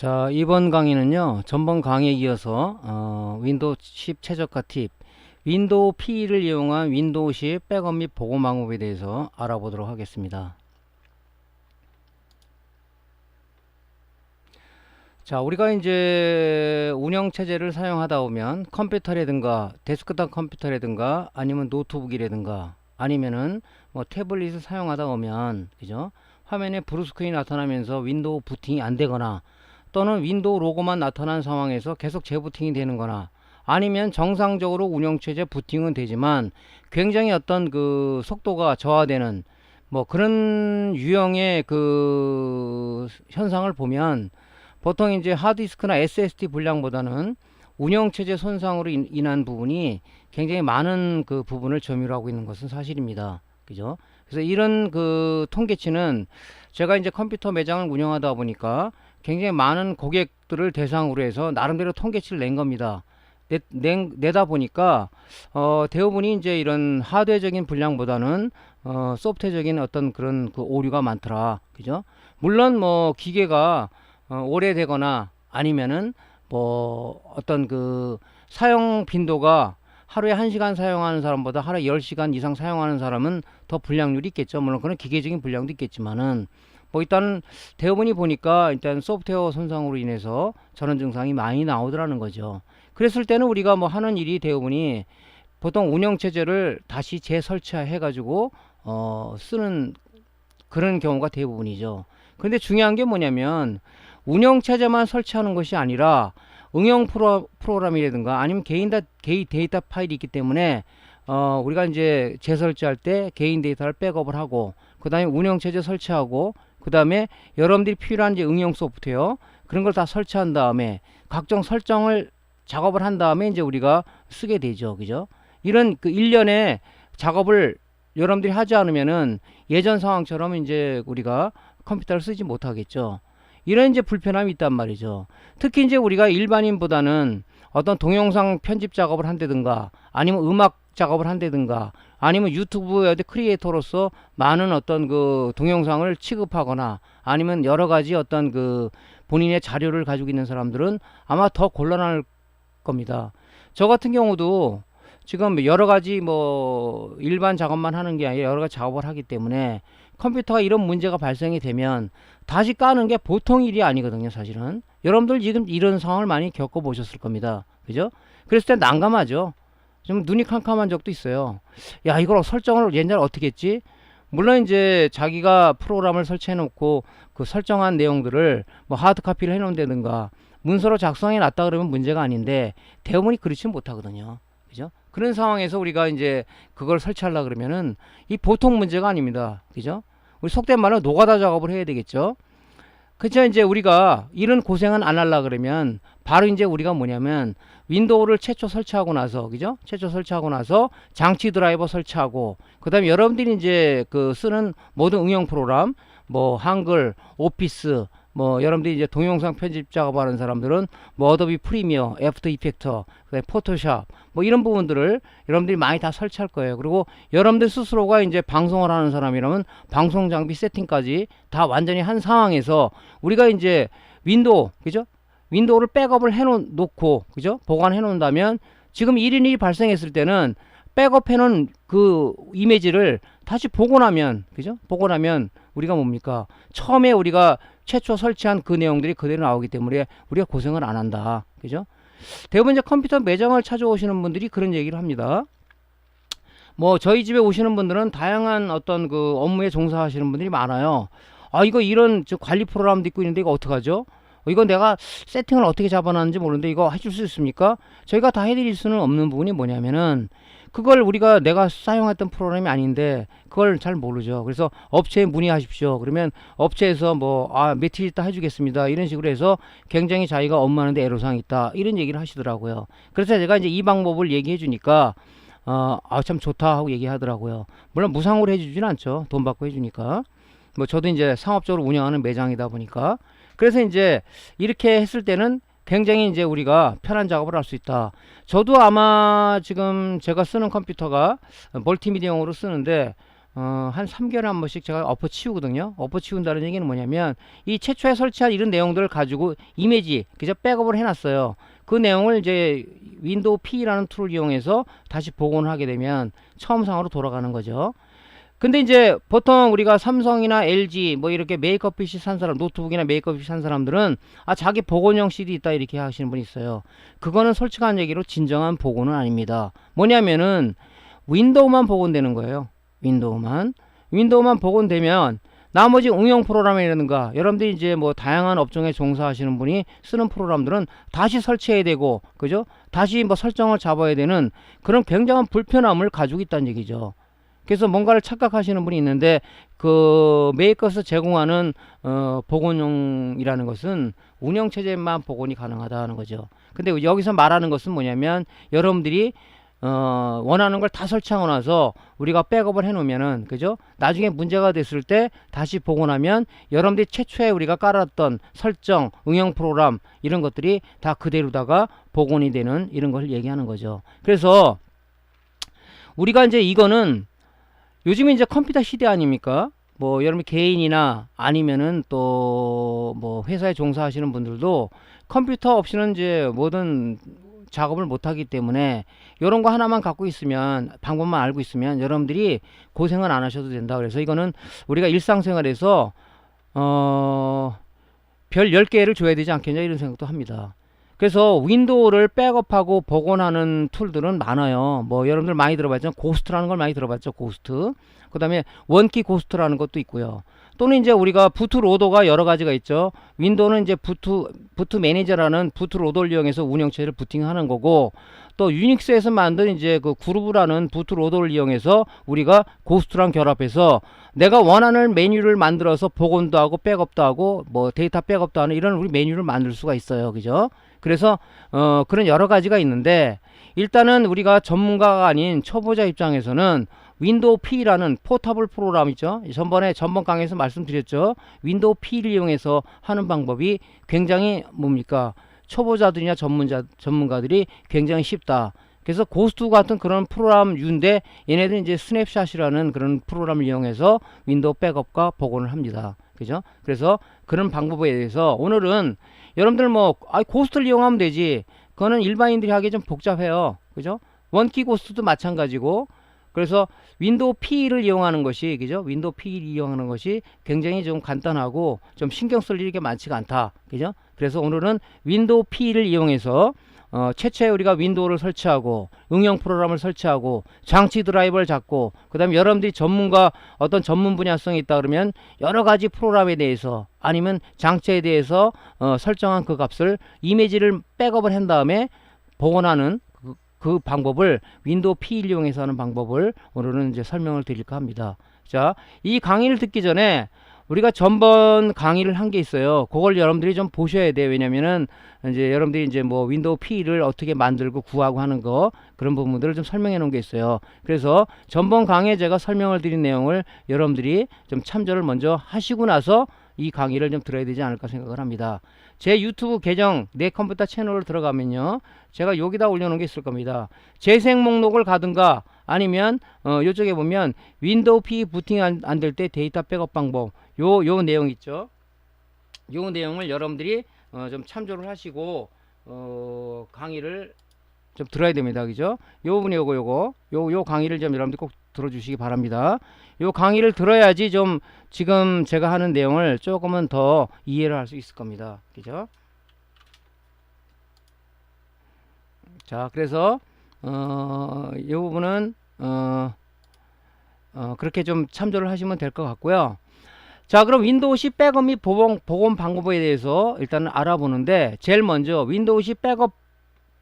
자, 이번 강의는요, 전번 강의에 이어서 윈도우 10 최저가 팁, 윈도우 PE를 이용한 윈도우 10 백업 및 보고 방법에 대해서 알아보도록 하겠습니다. 자, 우리가 이제 운영체제를 사용하다 보면 컴퓨터라든가 데스크탑 컴퓨터라든가 아니면 노트북이라든가 아니면은 뭐 태블릿을 사용하다 보면, 그죠? 화면에 브루스크린이 나타나면서 윈도우 부팅이 안 되거나 또는 윈도우 로고만 나타난 상황에서 계속 재부팅이 되는 거나 아니면 정상적으로 운영체제 부팅은 되지만 굉장히 어떤 그 속도가 저하되는 뭐 그런 유형의 그 현상을 보면 보통 이제 하드디스크나 SSD 분량보다는 운영체제 손상으로 인한 부분이 굉장히 많은 그 부분을 점유를 하고 있는 것은 사실입니다. 그죠? 그래서 이런 그 통계치는 제가 이제 컴퓨터 매장을 운영하다 보니까 굉장히 많은 고객들을 대상으로 해서 나름대로 통계치를 낸 겁니다. 내다 보니까 대부분이 이제 이런 하드웨어적인 분량보다는 소프트웨어적인 어떤 그런 그 오류가 많더라. 그죠? 물론 뭐 기계가 오래되거나 아니면은 뭐 어떤 그 사용 빈도가 하루에 1시간 사용하는 사람보다 하루에 10시간 이상 사용하는 사람은 더 불량률이 있겠죠. 물론 그런 기계적인 불량도 있겠지만은 뭐 일단 대부분이 보니까 일단 소프트웨어 손상으로 인해서 저런 증상이 많이 나오더라는 거죠. 그랬을 때는 우리가 뭐 하는 일이 대부분이 보통 운영체제를 다시 재설치해 가지고 쓰는 그런 경우가 대부분이죠. 그런데 중요한 게 뭐냐면 운영체제만 설치하는 것이 아니라 응용 프로그램이라든가 아니면 개인 데이터 파일이 있기 때문에 우리가 이제 재설치할 때 개인 데이터를 백업을 하고 그 다음에 운영체제 설치하고 그 다음에 여러분들이 필요한 이제 응용 소프트웨어 그런 걸 다 설치한 다음에 각종 설정을 작업을 한 다음에 이제 우리가 쓰게 되죠. 그죠? 이런 그 일련의 작업을 여러분들이 하지 않으면은 예전 상황처럼 이제 우리가 컴퓨터를 쓰지 못하겠죠. 이런 이제 불편함이 있단 말이죠. 특히 이제 우리가 일반인보다는 어떤 동영상 편집 작업을 한다든가 아니면 음악 작업을 한다든가 아니면 유튜브 크리에이터로서 많은 어떤 그 동영상을 취급하거나 아니면 여러 가지 어떤 그 본인의 자료를 가지고 있는 사람들은 아마 더 곤란할 겁니다. 저 같은 경우도 지금 여러 가지 뭐 일반 작업만 하는 게 아니라 여러 가지 작업을 하기 때문에 컴퓨터가 이런 문제가 발생이 되면 다시 까는 게 보통 일이 아니거든요. 사실은 여러분들 지금 이런 상황을 많이 겪어보셨을 겁니다. 그죠? 그랬을 때 난감하죠. 좀 눈이 캄캄한 적도 있어요. 야, 이걸 설정을 옛날에 어떻게 했지? 물론 이제 자기가 프로그램을 설치해 놓고 그 설정한 내용들을 뭐 하드 카피를 해 놓는다든가 문서로 작성해 놨다 그러면 문제가 아닌데 대부분이 그렇지 못하거든요. 그죠? 그런 상황에서 우리가 이제 그걸 설치하려 그러면은 이 보통 문제가 아닙니다. 그죠? 우리 속된 말로 노가다 작업을 해야 되겠죠. 그쵸? 이제 우리가 이런 고생은 안 하려 그러면 바로 이제 우리가 뭐냐면 윈도우를 최초 설치하고 나서, 그죠? 최초 설치하고 나서 장치 드라이버 설치하고 그 다음에 여러분들이 이제 그 쓰는 모든 응용 프로그램 뭐 한글, 오피스 뭐 여러분들이 이제 동영상 편집 작업하는 사람들은 뭐 어도비 프리미어, 애프터 이펙터, 그다음에 포토샵 뭐 이런 부분들을 여러분들이 많이 다 설치할 거예요. 그리고 여러분들 스스로가 이제 방송을 하는 사람이라면 방송 장비 세팅까지 다 완전히 한 상황에서 우리가 이제 윈도우, 그죠? 윈도우를 백업을 해 놓고, 그죠? 보관해 놓는다면 지금 1인1이 발생했을 때는 백업해 놓은 그 이미지를 다시 보고 나면, 그죠? 보고 나면 우리가 뭡니까? 처음에 우리가 최초 설치한 그 내용들이 그대로 나오기 때문에 우리가 고생을 안 한다. 그죠? 대부분 이제 컴퓨터 매장을 찾아오시는 분들이 그런 얘기를 합니다. 뭐 저희 집에 오시는 분들은 다양한 어떤 그 업무에 종사하시는 분들이 많아요. 아, 이거 이런 저 관리 프로그램도 있고 있는데 이거 어떡하죠? 이거 내가 세팅을 어떻게 잡아놨는지 모르는데 이거 해줄 수 있습니까? 저희가 다 해드릴 수는 없는 부분이 뭐냐면은 그걸 우리가 내가 사용했던 프로그램이 아닌데 그걸 잘 모르죠. 그래서 업체에 문의하십시오. 그러면 업체에서 뭐 며칠 있다 해주겠습니다. 이런 식으로 해서 굉장히 자기가 업무하는데 애로사항이 있다. 이런 얘기를 하시더라고요. 그래서 제가 이제 이 방법을 얘기해 주니까 참 좋다 하고 얘기하더라고요. 물론 무상으로 해주진 않죠. 돈 받고 해주니까. 뭐 저도 이제 상업적으로 운영하는 매장이다 보니까 그래서 이제 이렇게 했을 때는 굉장히 이제 우리가 편한 작업을 할 수 있다. 저도 아마 지금 제가 쓰는 컴퓨터가 멀티미디어용으로 쓰는데 한 3개월에 한 번씩 제가 엎어치우거든요. 엎어치운다는 얘기는 뭐냐면 이 최초에 설치한 이런 내용들을 가지고 이미지 그죠 백업을 해놨어요. 그 내용을 이제 윈도우 P라는 툴을 이용해서 다시 복원을 하게 되면 처음 상으로 돌아가는 거죠. 근데 이제 보통 우리가 삼성이나 LG 뭐 이렇게 메이크업 PC 산 사람, 노트북이나 메이크업 PC 산 사람들은 아 자기 복원용 CD 있다 이렇게 하시는 분이 있어요. 그거는 솔직한 얘기로 진정한 복원은 아닙니다. 뭐냐면은 윈도우만 복원되는 거예요. 윈도우만 복원되면 나머지 응용 프로그램이라든가 여러분들이 이제 뭐 다양한 업종에 종사하시는 분이 쓰는 프로그램들은 다시 설치해야 되고 그죠? 다시 뭐 설정을 잡아야 되는 그런 굉장한 불편함을 가지고 있다는 얘기죠. 그래서 뭔가를 착각하시는 분이 있는데 그 메이커에서 제공하는 복원용이라는 것은 운영체제만 복원이 가능하다는 거죠. 근데 여기서 말하는 것은 뭐냐면 여러분들이 원하는 걸 다 설치하고 나서 우리가 백업을 해 놓으면은 그죠? 나중에 문제가 됐을 때 다시 복원하면 여러분들이 최초에 우리가 깔았던 설정, 응용 프로그램 이런 것들이 다 그대로다가 복원이 되는 이런 걸 얘기하는 거죠. 그래서 우리가 이제 이거는 요즘에 이제 컴퓨터 시대 아닙니까? 뭐 여러분 개인이나 아니면은 또 뭐 회사에 종사하시는 분들도 컴퓨터 없이는 이제 모든 작업을 못 하기 때문에 이런 거 하나만 갖고 있으면 방법만 알고 있으면 여러분들이 고생은 안 하셔도 된다. 그래서 이거는 우리가 일상생활에서 별 10개를 줘야 되지 않겠냐 이런 생각도 합니다. 그래서 윈도우를 백업하고 복원하는 툴들은 많아요. 뭐 여러분들 많이 들어봤죠? 고스트라는 걸 많이 들어봤죠? 고스트. 그 다음에 원키 고스트라는 것도 있고요. 또는 이제 우리가 부트로더가 여러 가지가 있죠. 윈도우는 이제 부트 매니저라는 부트로더를 이용해서 운영체를 부팅하는 거고, 또 유닉스에서 만든 이제 그 그루브라는 부트로더를 이용해서 우리가 고스트랑 결합해서 내가 원하는 메뉴를 만들어서 복원도 하고 백업도 하고 뭐 데이터 백업도 하는 이런 우리 메뉴를 만들 수가 있어요. 그죠? 그래서 그런 여러 가지가 있는데 일단은 우리가 전문가가 아닌 초보자 입장에서는 윈도우 P라는 포터블 프로그램 있죠. 전번 강의에서 말씀드렸죠. 윈도우 P를 이용해서 하는 방법이 굉장히 뭡니까? 초보자들이나 전문가들이 굉장히 쉽다. 그래서 고스트 같은 그런 프로그램인데 얘네들은 이제 스냅샷이라는 그런 프로그램을 이용해서 윈도우 백업과 복원을 합니다. 그죠? 그래서 그런 방법에 대해서 오늘은 여러분들 뭐 고스트를 이용하면 되지. 그거는 일반인들이 하기 좀 복잡해요. 그죠? 원키 고스트도 마찬가지고. 그래서 윈도우 P를 이용하는 것이 그죠? 윈도우 P를 이용하는 것이 굉장히 좀 간단하고 좀 신경 쓸 일이 많지가 않다. 그죠? 그래서 오늘은 윈도우 P를 이용해서 최초에 우리가 윈도우를 설치하고 응용 프로그램을 설치하고 장치 드라이버를 잡고 그 다음에 여러분들이 전문가 어떤 전문 분야성이 있다 그러면 여러 가지 프로그램에 대해서 아니면 장치에 대해서 설정한 그 값을 이미지를 백업을 한 다음에 복원하는 그 방법을 윈도우 P를 이용해서 하는 방법을 오늘은 이제 설명을 드릴까 합니다. 자, 이 강의를 듣기 전에 우리가 전번 강의를 한 게 있어요. 그걸 여러분들이 좀 보셔야 돼요. 왜냐면은 이제 여러분들이 이제 뭐 윈도우 P를 어떻게 만들고 구하고 하는 거 그런 부분들을 좀 설명해 놓은 게 있어요. 그래서 전번 강의에 제가 설명을 드린 내용을 여러분들이 좀 참조를 먼저 하시고 나서 이 강의를 좀 들어야 되지 않을까 생각을 합니다. 제 유튜브 계정 내 컴퓨터 채널을 들어가면요. 제가 여기다 올려놓은 게 있을 겁니다. 재생 목록을 가든가 아니면 이쪽에 보면 윈도우 P 부팅 안 될 때 데이터 백업 방법 요 내용 있죠. 요 내용을 여러분들이 좀 참조를 하시고 강의를 좀 들어야 됩니다. 그죠? 요 부분이 요 강의를 좀 여러분들 꼭 들어주시기 바랍니다. 요 강의를 들어야지 좀 지금 제가 하는 내용을 조금은 더 이해를 할 수 있을 겁니다. 그죠? 자, 그래서 이 부분은 그렇게 좀 참조를 하시면 될 것 같고요. 자, 그럼 윈도우 10 백업 및 복원 방법에 대해서 일단은 알아보는데 제일 먼저 윈도우 10 백업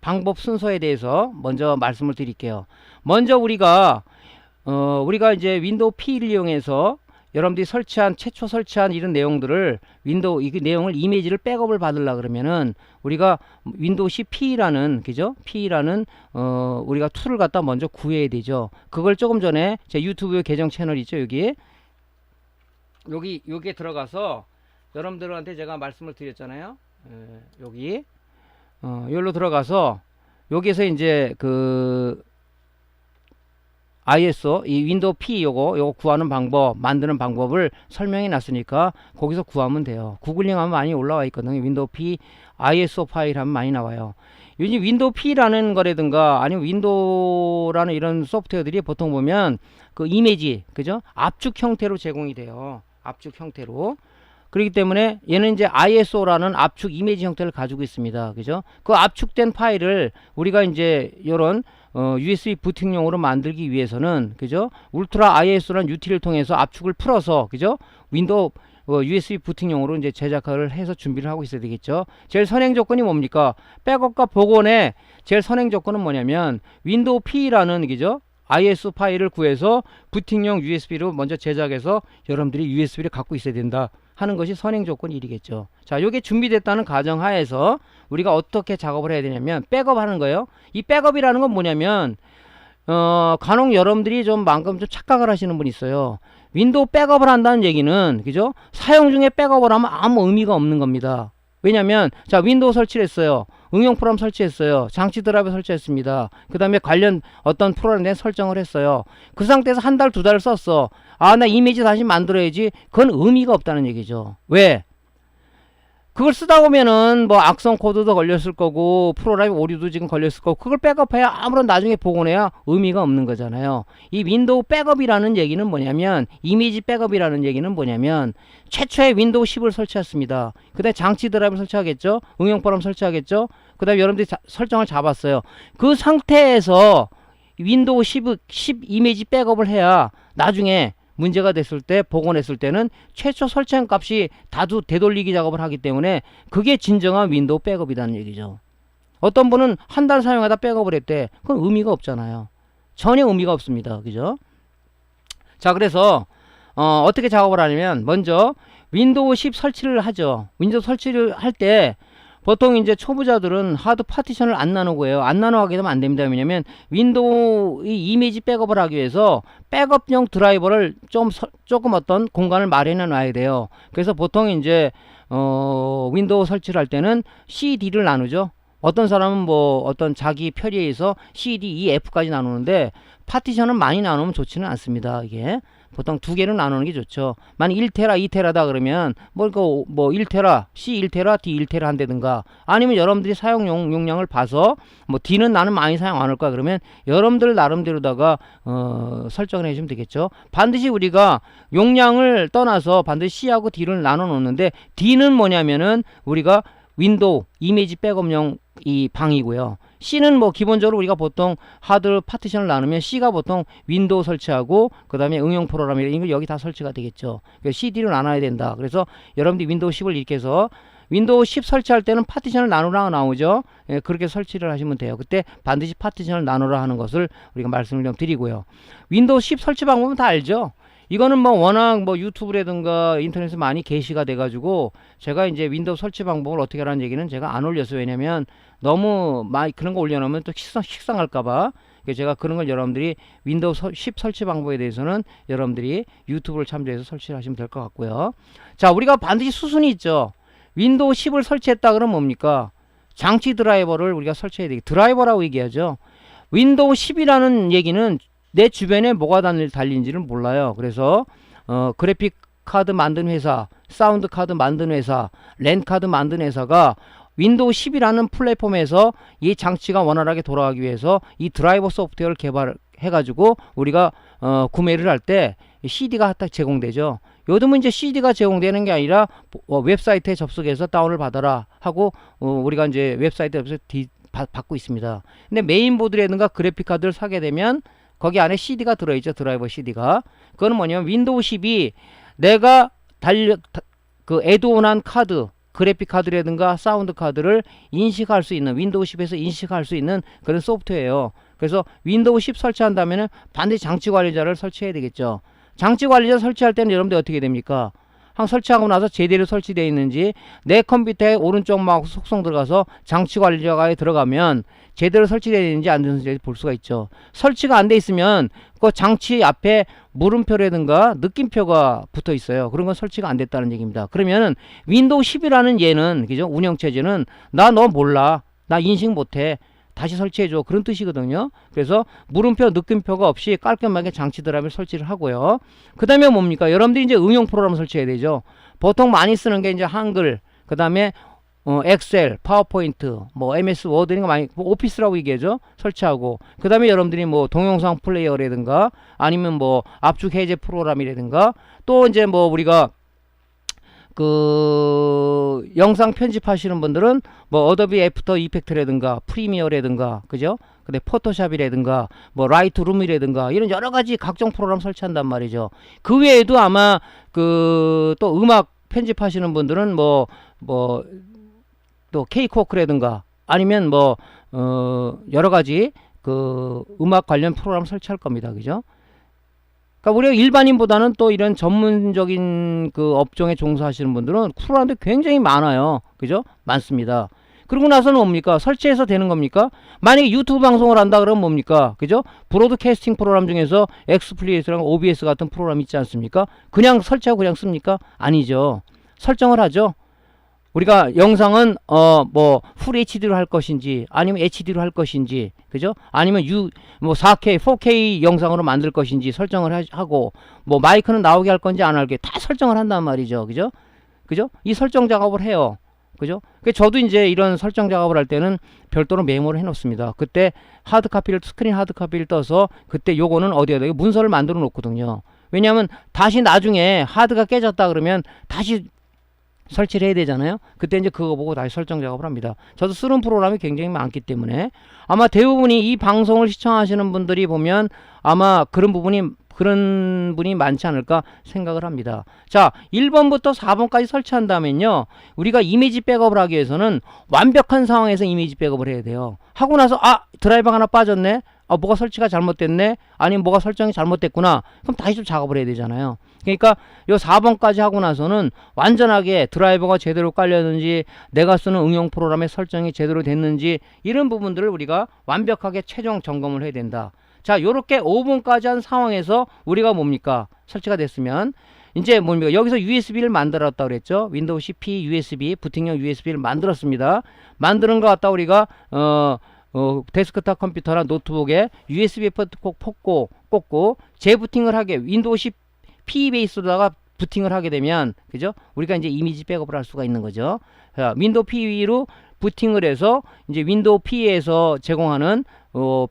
방법 순서에 대해서 먼저 말씀을 드릴게요. 먼저 우리가 이제 윈도우 P를 이용해서 여러분들이 최초 설치한 이런 내용들을 이 내용을 이미지를 백업을 받으려 그러면은 우리가 윈도우 10 P라는 그죠? P라는 우리가 툴을 갖다 먼저 구해야 되죠. 그걸 조금 전에 제 유튜브 계정 채널 있죠, 여기에 들어가서 여러분들한테 제가 말씀을 드렸잖아요. 여기로 들어가서 여기에서 이제 그 ISO 이 윈도우 P 요거 구하는 방법, 만드는 방법을 설명해 놨으니까 거기서 구하면 돼요. 구글링 하면 많이 올라와 있거든요. 윈도우 P ISO 파일 하면 많이 나와요. 요즘 윈도우 P라는 거라든가 아니면 윈도우라는 이런 소프트웨어들이 보통 보면 그 이미지, 그죠? 압축 형태로 제공이 돼요. 압축 형태로. 그렇기 때문에 얘는 이제 ISO라는 압축 이미지 형태를 가지고 있습니다. 그죠? 그 압축된 파일을 우리가 이제 요런 USB 부팅용으로 만들기 위해서는, 그죠? 울트라 ISO라는 유틸을 통해서 압축을 풀어서, 그죠? 윈도우 USB 부팅용으로 이제 제작을 해서 준비를 하고 있어야 되겠죠. 제일 선행 조건이 뭡니까? 백업과 복원의 제일 선행 조건은 뭐냐면 윈도우 P라는, 그죠? ISO 파일을 구해서 부팅용 USB로 먼저 제작해서 여러분들이 USB를 갖고 있어야 된다 하는 것이 선행 조건 1이겠죠. 자, 요게 준비됐다는 가정하에서 우리가 어떻게 작업을 해야 되냐면 백업하는 거예요. 이 백업이라는 건 뭐냐면 간혹 여러분들이 좀 착각을 하시는 분이 있어요. 윈도우 백업을 한다는 얘기는, 그죠? 사용 중에 백업을 하면 아무 의미가 없는 겁니다. 왜냐면 자, 윈도우 설치를 했어요. 응용 프로그램 설치했어요. 장치 드라이브 설치했습니다. 그 다음에 관련 어떤 프로그램에 대한 설정을 했어요. 그 상태에서 한 달, 두 달을 썼어. 아, 나 이미지 다시 만들어야지. 그건 의미가 없다는 얘기죠. 왜? 그걸 쓰다 보면은 뭐 악성 코드도 걸렸을 거고 프로그램 오류도 지금 걸렸을 거고 그걸 백업해야 아무런 나중에 복원해야 의미가 없는 거잖아요. 이 윈도우 백업이라는 얘기는 뭐냐면 이미지 백업이라는 얘기는 뭐냐면 최초의 윈도우 10을 설치했습니다. 그 다음에 장치 드라이브 설치하겠죠. 응용 프로그램 설치하겠죠. 그 다음에 여러분들이 설정을 잡았어요. 그 상태에서 윈도우 10 이미지 백업을 해야 나중에 문제가 됐을 때 복원했을 때는 최초 설치한 값이 다도 되돌리기 작업을 하기 때문에 그게 진정한 윈도우 백업이라는 얘기죠. 어떤 분은 한 달 사용하다 백업을 했대. 그건 의미가 없잖아요. 전혀 의미가 없습니다. 그죠? 자, 그래서 어떻게 작업을 하냐면 먼저 윈도우 10 설치를 하죠. 윈도우 설치를 할 때 보통 이제 초보자들은 하드 파티션을 안 나누고 해요. 안 나눠 하게 되면 안 됩니다. 왜냐면 윈도우 이미지 백업을 하기 위해서 백업용 드라이버를 조금 어떤 공간을 마련해 놔야 돼요. 그래서 보통 이제 윈도우 설치를 할 때는 CD를 나누죠. 어떤 사람은 뭐 어떤 자기 편의에 의해서 CD, E, F까지 나누는데 파티션은 많이 나누면 좋지는 않습니다. 이게 보통 두 개는 나누는 게 좋죠. 만약 1테라, 2테라다 그러면 뭐 1테라, C 1테라, D 1테라 한다든가 아니면 여러분들이 사용 용량을 봐서 뭐 D는 나는 많이 사용 안 할 거야 그러면 여러분들 나름대로다가 설정을 해주면 되겠죠. 반드시 우리가 용량을 떠나서 반드시 C하고 D를 나눠 놓는데 D는 뭐냐면은 우리가 윈도우 이미지 백업용 이 방이고요. C는 뭐 기본적으로 우리가 보통 하드 파티션을 나누면 C가 보통 윈도우 설치하고 그 다음에 응용 프로그램 이런 거 여기 다 설치가 되겠죠. CD로 나눠야 된다. 그래서 여러분들이 윈도우 10을 이렇게 해서 윈도우 10 설치할 때는 파티션을 나누라 나오죠. 예, 그렇게 설치를 하시면 돼요. 그때 반드시 파티션을 나누라 하는 것을 우리가 말씀을 좀 드리고요. 윈도우 10 설치 방법은 다 알죠. 이거는 뭐 워낙 뭐 유튜브라든가 인터넷에 많이 게시가 돼가지고 제가 이제 윈도우 설치 방법을 어떻게 하라는 얘기는 제가 안 올렸어요. 왜냐면 너무 많이 그런 거 올려놓으면 또 식상할까봐. 제가 그런 걸 여러분들이 윈도우 10 설치 방법에 대해서는 여러분들이 유튜브를 참조해서 설치를 하시면 될 것 같고요. 자, 우리가 반드시 수순이 있죠. 윈도우 10을 설치했다 그러면 뭡니까? 장치 드라이버를 우리가 설치해야 되겠죠. 드라이버라고 얘기하죠. 윈도우 10이라는 얘기는 내 주변에 뭐가 달린지를 몰라요. 그래서 그래픽 카드 만든 회사, 사운드 카드 만든 회사, 랜 카드 만든 회사가 윈도우 10이라는 플랫폼에서 이 장치가 원활하게 돌아가기 위해서 이 드라이버 소프트웨어를 개발해가지고 우리가 구매를 할 때 CD가 딱 제공되죠. 요즘은 이제 CD가 제공되는 게 아니라 웹사이트에 접속해서 다운을 받아라 하고 우리가 이제 웹사이트에서 받고 있습니다. 근데 메인보드라든가 그래픽 카드를 사게 되면 거기 안에 CD가 들어있죠. 드라이버 CD가. 그거는 뭐냐면 윈도우 10이 내가 애드온한 카드, 그래픽 카드라든가 사운드 카드를 인식할 수 있는 윈도우 10에서 인식할 수 있는 그런 소프트웨어예요. 그래서 윈도우 10 설치한다면 반드시 장치 관리자를 설치해야 되겠죠. 장치 관리자 설치할 때는 여러분들 어떻게 됩니까? 설치하고 나서 제대로 설치되어 있는지 내 컴퓨터에 오른쪽 마우스 속성 들어가서 장치 관리자가 들어가면 제대로 설치되어 있는지 안 되는지 볼 수가 있죠. 설치가 안 돼 있으면 그 장치 앞에 물음표라든가 느낌표가 붙어 있어요. 그런 건 설치가 안 됐다는 얘기입니다. 그러면 윈도우 10이라는 얘는, 그죠? 운영체제는 나 너 몰라. 나 인식 못해. 다시 설치해줘, 그런 뜻이거든요. 그래서 물음표 느낌표가 없이 깔끔하게 장치 드라이브를 설치를 하고요. 그 다음에 뭡니까, 여러분들이 이제 응용 프로그램 설치해야 되죠. 보통 많이 쓰는 게 이제 한글, 그 다음에 엑셀, 파워포인트, 뭐 MS 워드 이런 거 많이, 뭐 오피스라고 얘기하죠. 설치하고, 그 다음에 여러분들이 뭐 동영상 플레이어라든가 아니면 뭐 압축 해제 프로그램이라든가, 또 이제 뭐 우리가 그 영상 편집하시는 분들은 뭐 어도비 애프터 이펙트라든가 프리미어라든가, 그죠? 근데 포토샵이라든가 뭐 라이트룸이라든가 이런 여러 가지 각종 프로그램 설치한단 말이죠. 그 외에도 아마 그 또 음악 편집하시는 분들은 뭐 또 케이크워크라든가 아니면 뭐 여러 가지 그 음악 관련 프로그램 설치할 겁니다. 그죠? 그러니까 우리가 일반인보다는 또 이런 전문적인 그 업종에 종사하시는 분들은 프로그램도 굉장히 많아요. 그죠? 많습니다. 그러고 나서는 뭡니까? 설치해서 되는 겁니까? 만약에 유튜브 방송을 한다 그러면 뭡니까? 그죠? 브로드캐스팅 프로그램 중에서 엑스플리트랑 OBS 같은 프로그램 있지 않습니까? 그냥 설치하고 그냥 씁니까? 아니죠. 설정을 하죠. 우리가 영상은 뭐 풀 HD로 할 것인지 아니면 HD로 할 것인지, 그죠? 아니면 뭐 4K, 4K 영상으로 만들 것인지 설정을 하고, 뭐 마이크는 나오게 할 건지 안 할게 다 설정을 한단 말이죠. 그죠? 그죠? 이 설정 작업을 해요. 그죠? 저도 이제 이런 설정 작업을 할 때는 별도로 메모를 해 놓습니다. 그때 스크린 하드 카피를 떠서 그때 요거는 어디에다 문서를 만들어 놓거든요. 왜냐하면 다시 나중에 하드가 깨졌다 그러면 다시 설치를 해야 되잖아요. 그때 이제 그거 보고 다시 설정 작업을 합니다. 저도 쓰는 프로그램이 굉장히 많기 때문에 아마 대부분이 이 방송을 시청하시는 분들이 보면 아마 그런 분이 많지 않을까 생각을 합니다. 자, 1번부터 4번까지 설치한다면요, 우리가 이미지 백업을 하기 위해서는 완벽한 상황에서 이미지 백업을 해야 돼요. 하고 나서 드라이버가 하나 빠졌네, 뭐가 설치가 잘못됐네, 아니면 뭐가 설정이 잘못됐구나, 그럼 다시 좀 작업을 해야 되잖아요. 그러니까 요 4번까지 하고 나서는 완전하게 드라이버가 제대로 깔렸는지, 내가 쓰는 응용 프로그램의 설정이 제대로 됐는지, 이런 부분들을 우리가 완벽하게 최종 점검을 해야 된다. 자, 요렇게 5번까지 한 상황에서 우리가 뭡니까? 설치가 됐으면 이제 뭡니까? 여기서 USB를 만들었다 그랬죠. 윈도우 CP USB, 부팅형 USB를 만들었습니다. 만드는 거 갖다 우리가 데스크탑 컴퓨터나 노트북에 USB 포트 꼭 꽂고 재부팅을 하게, 윈도우 CP 베이스로다가 부팅을 하게 되면, 그죠? 우리가 이제 이미지 백업을 할 수가 있는 거죠. 자, 윈도우 PE로 부팅을 해서 이제 윈도우 PE에서 제공하는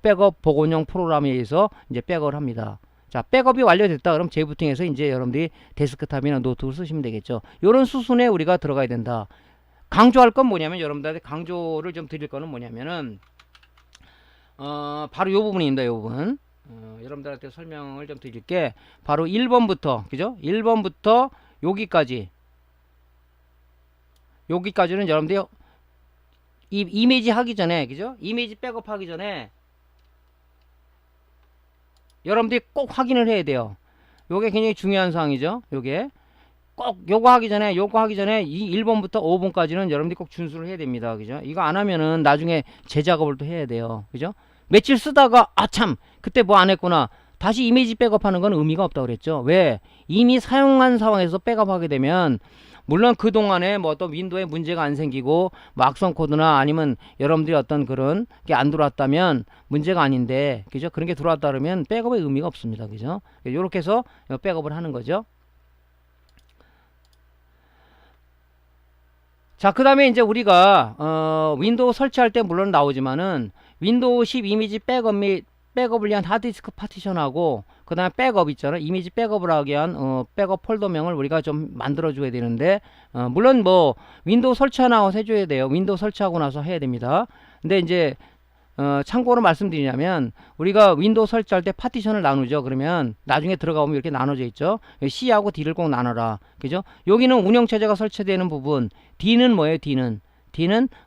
백업 복원용 프로그램에 의해서 이제 백업을 합니다. 자, 백업이 완료됐다 그럼 재부팅해서 이제 여러분들이 데스크탑이나 노트북을 쓰시면 되겠죠. 요런 수순에 우리가 들어가야 된다. 강조할 건 뭐냐면, 여러분들한테 강조를 좀 드릴 거는 뭐냐면은 바로 요 부분입니다. 요 부분. 여러분들한테 설명을 좀 드릴게. 바로 1번부터, 그죠? 1번부터 여기까지는 여러분들이 이 이미지 하기 전에, 그죠? 이미지 백업 하기 전에 여러분들이 꼭 확인을 해야 돼요. 요게 굉장히 중요한 사항이죠. 요게 꼭 요거 하기 전에 이 1번부터 5번까지는 여러분들이 꼭 준수를 해야 됩니다. 그죠? 이거 안 하면은 나중에 재작업을 또 해야 돼요. 그죠? 며칠 쓰다가 참 그때 뭐 안 했구나, 다시 이미지 백업하는 건 의미가 없다고 그랬죠. 왜? 이미 사용한 상황에서 백업하게 되면, 물론 그동안에 뭐 어떤 윈도우에 문제가 안 생기고 뭐 악성 코드나 아니면 여러분들이 어떤 그런 게 안 들어왔다면 문제가 아닌데, 그죠? 그런 게 들어왔다 그러면 백업의 의미가 없습니다. 그죠? 요렇게 해서 백업을 하는 거죠. 자, 그 다음에 이제 우리가 윈도우 설치할 때 물론 나오지만은 윈도우 10 이미지 백업 및 백업을 위한 하드디스크 파티션하고, 그 다음에 백업 있잖아요. 이미지 백업을 하기 위한 백업 폴더명을 우리가 좀 만들어 줘야 되는데, 물론 뭐 윈도우 설치하고 해줘야 돼요. 윈도우 설치하고 나서 해야 됩니다. 근데 이제 참고로 말씀드리냐면, 우리가 윈도우 설치할 때 파티션을 나누죠. 그러면 나중에 들어가 보면 이렇게 나눠져 있죠. C하고 D를 꼭 나눠라. 그죠? 여기는 운영체제가 설치되는 부분, D는 뭐예요? D는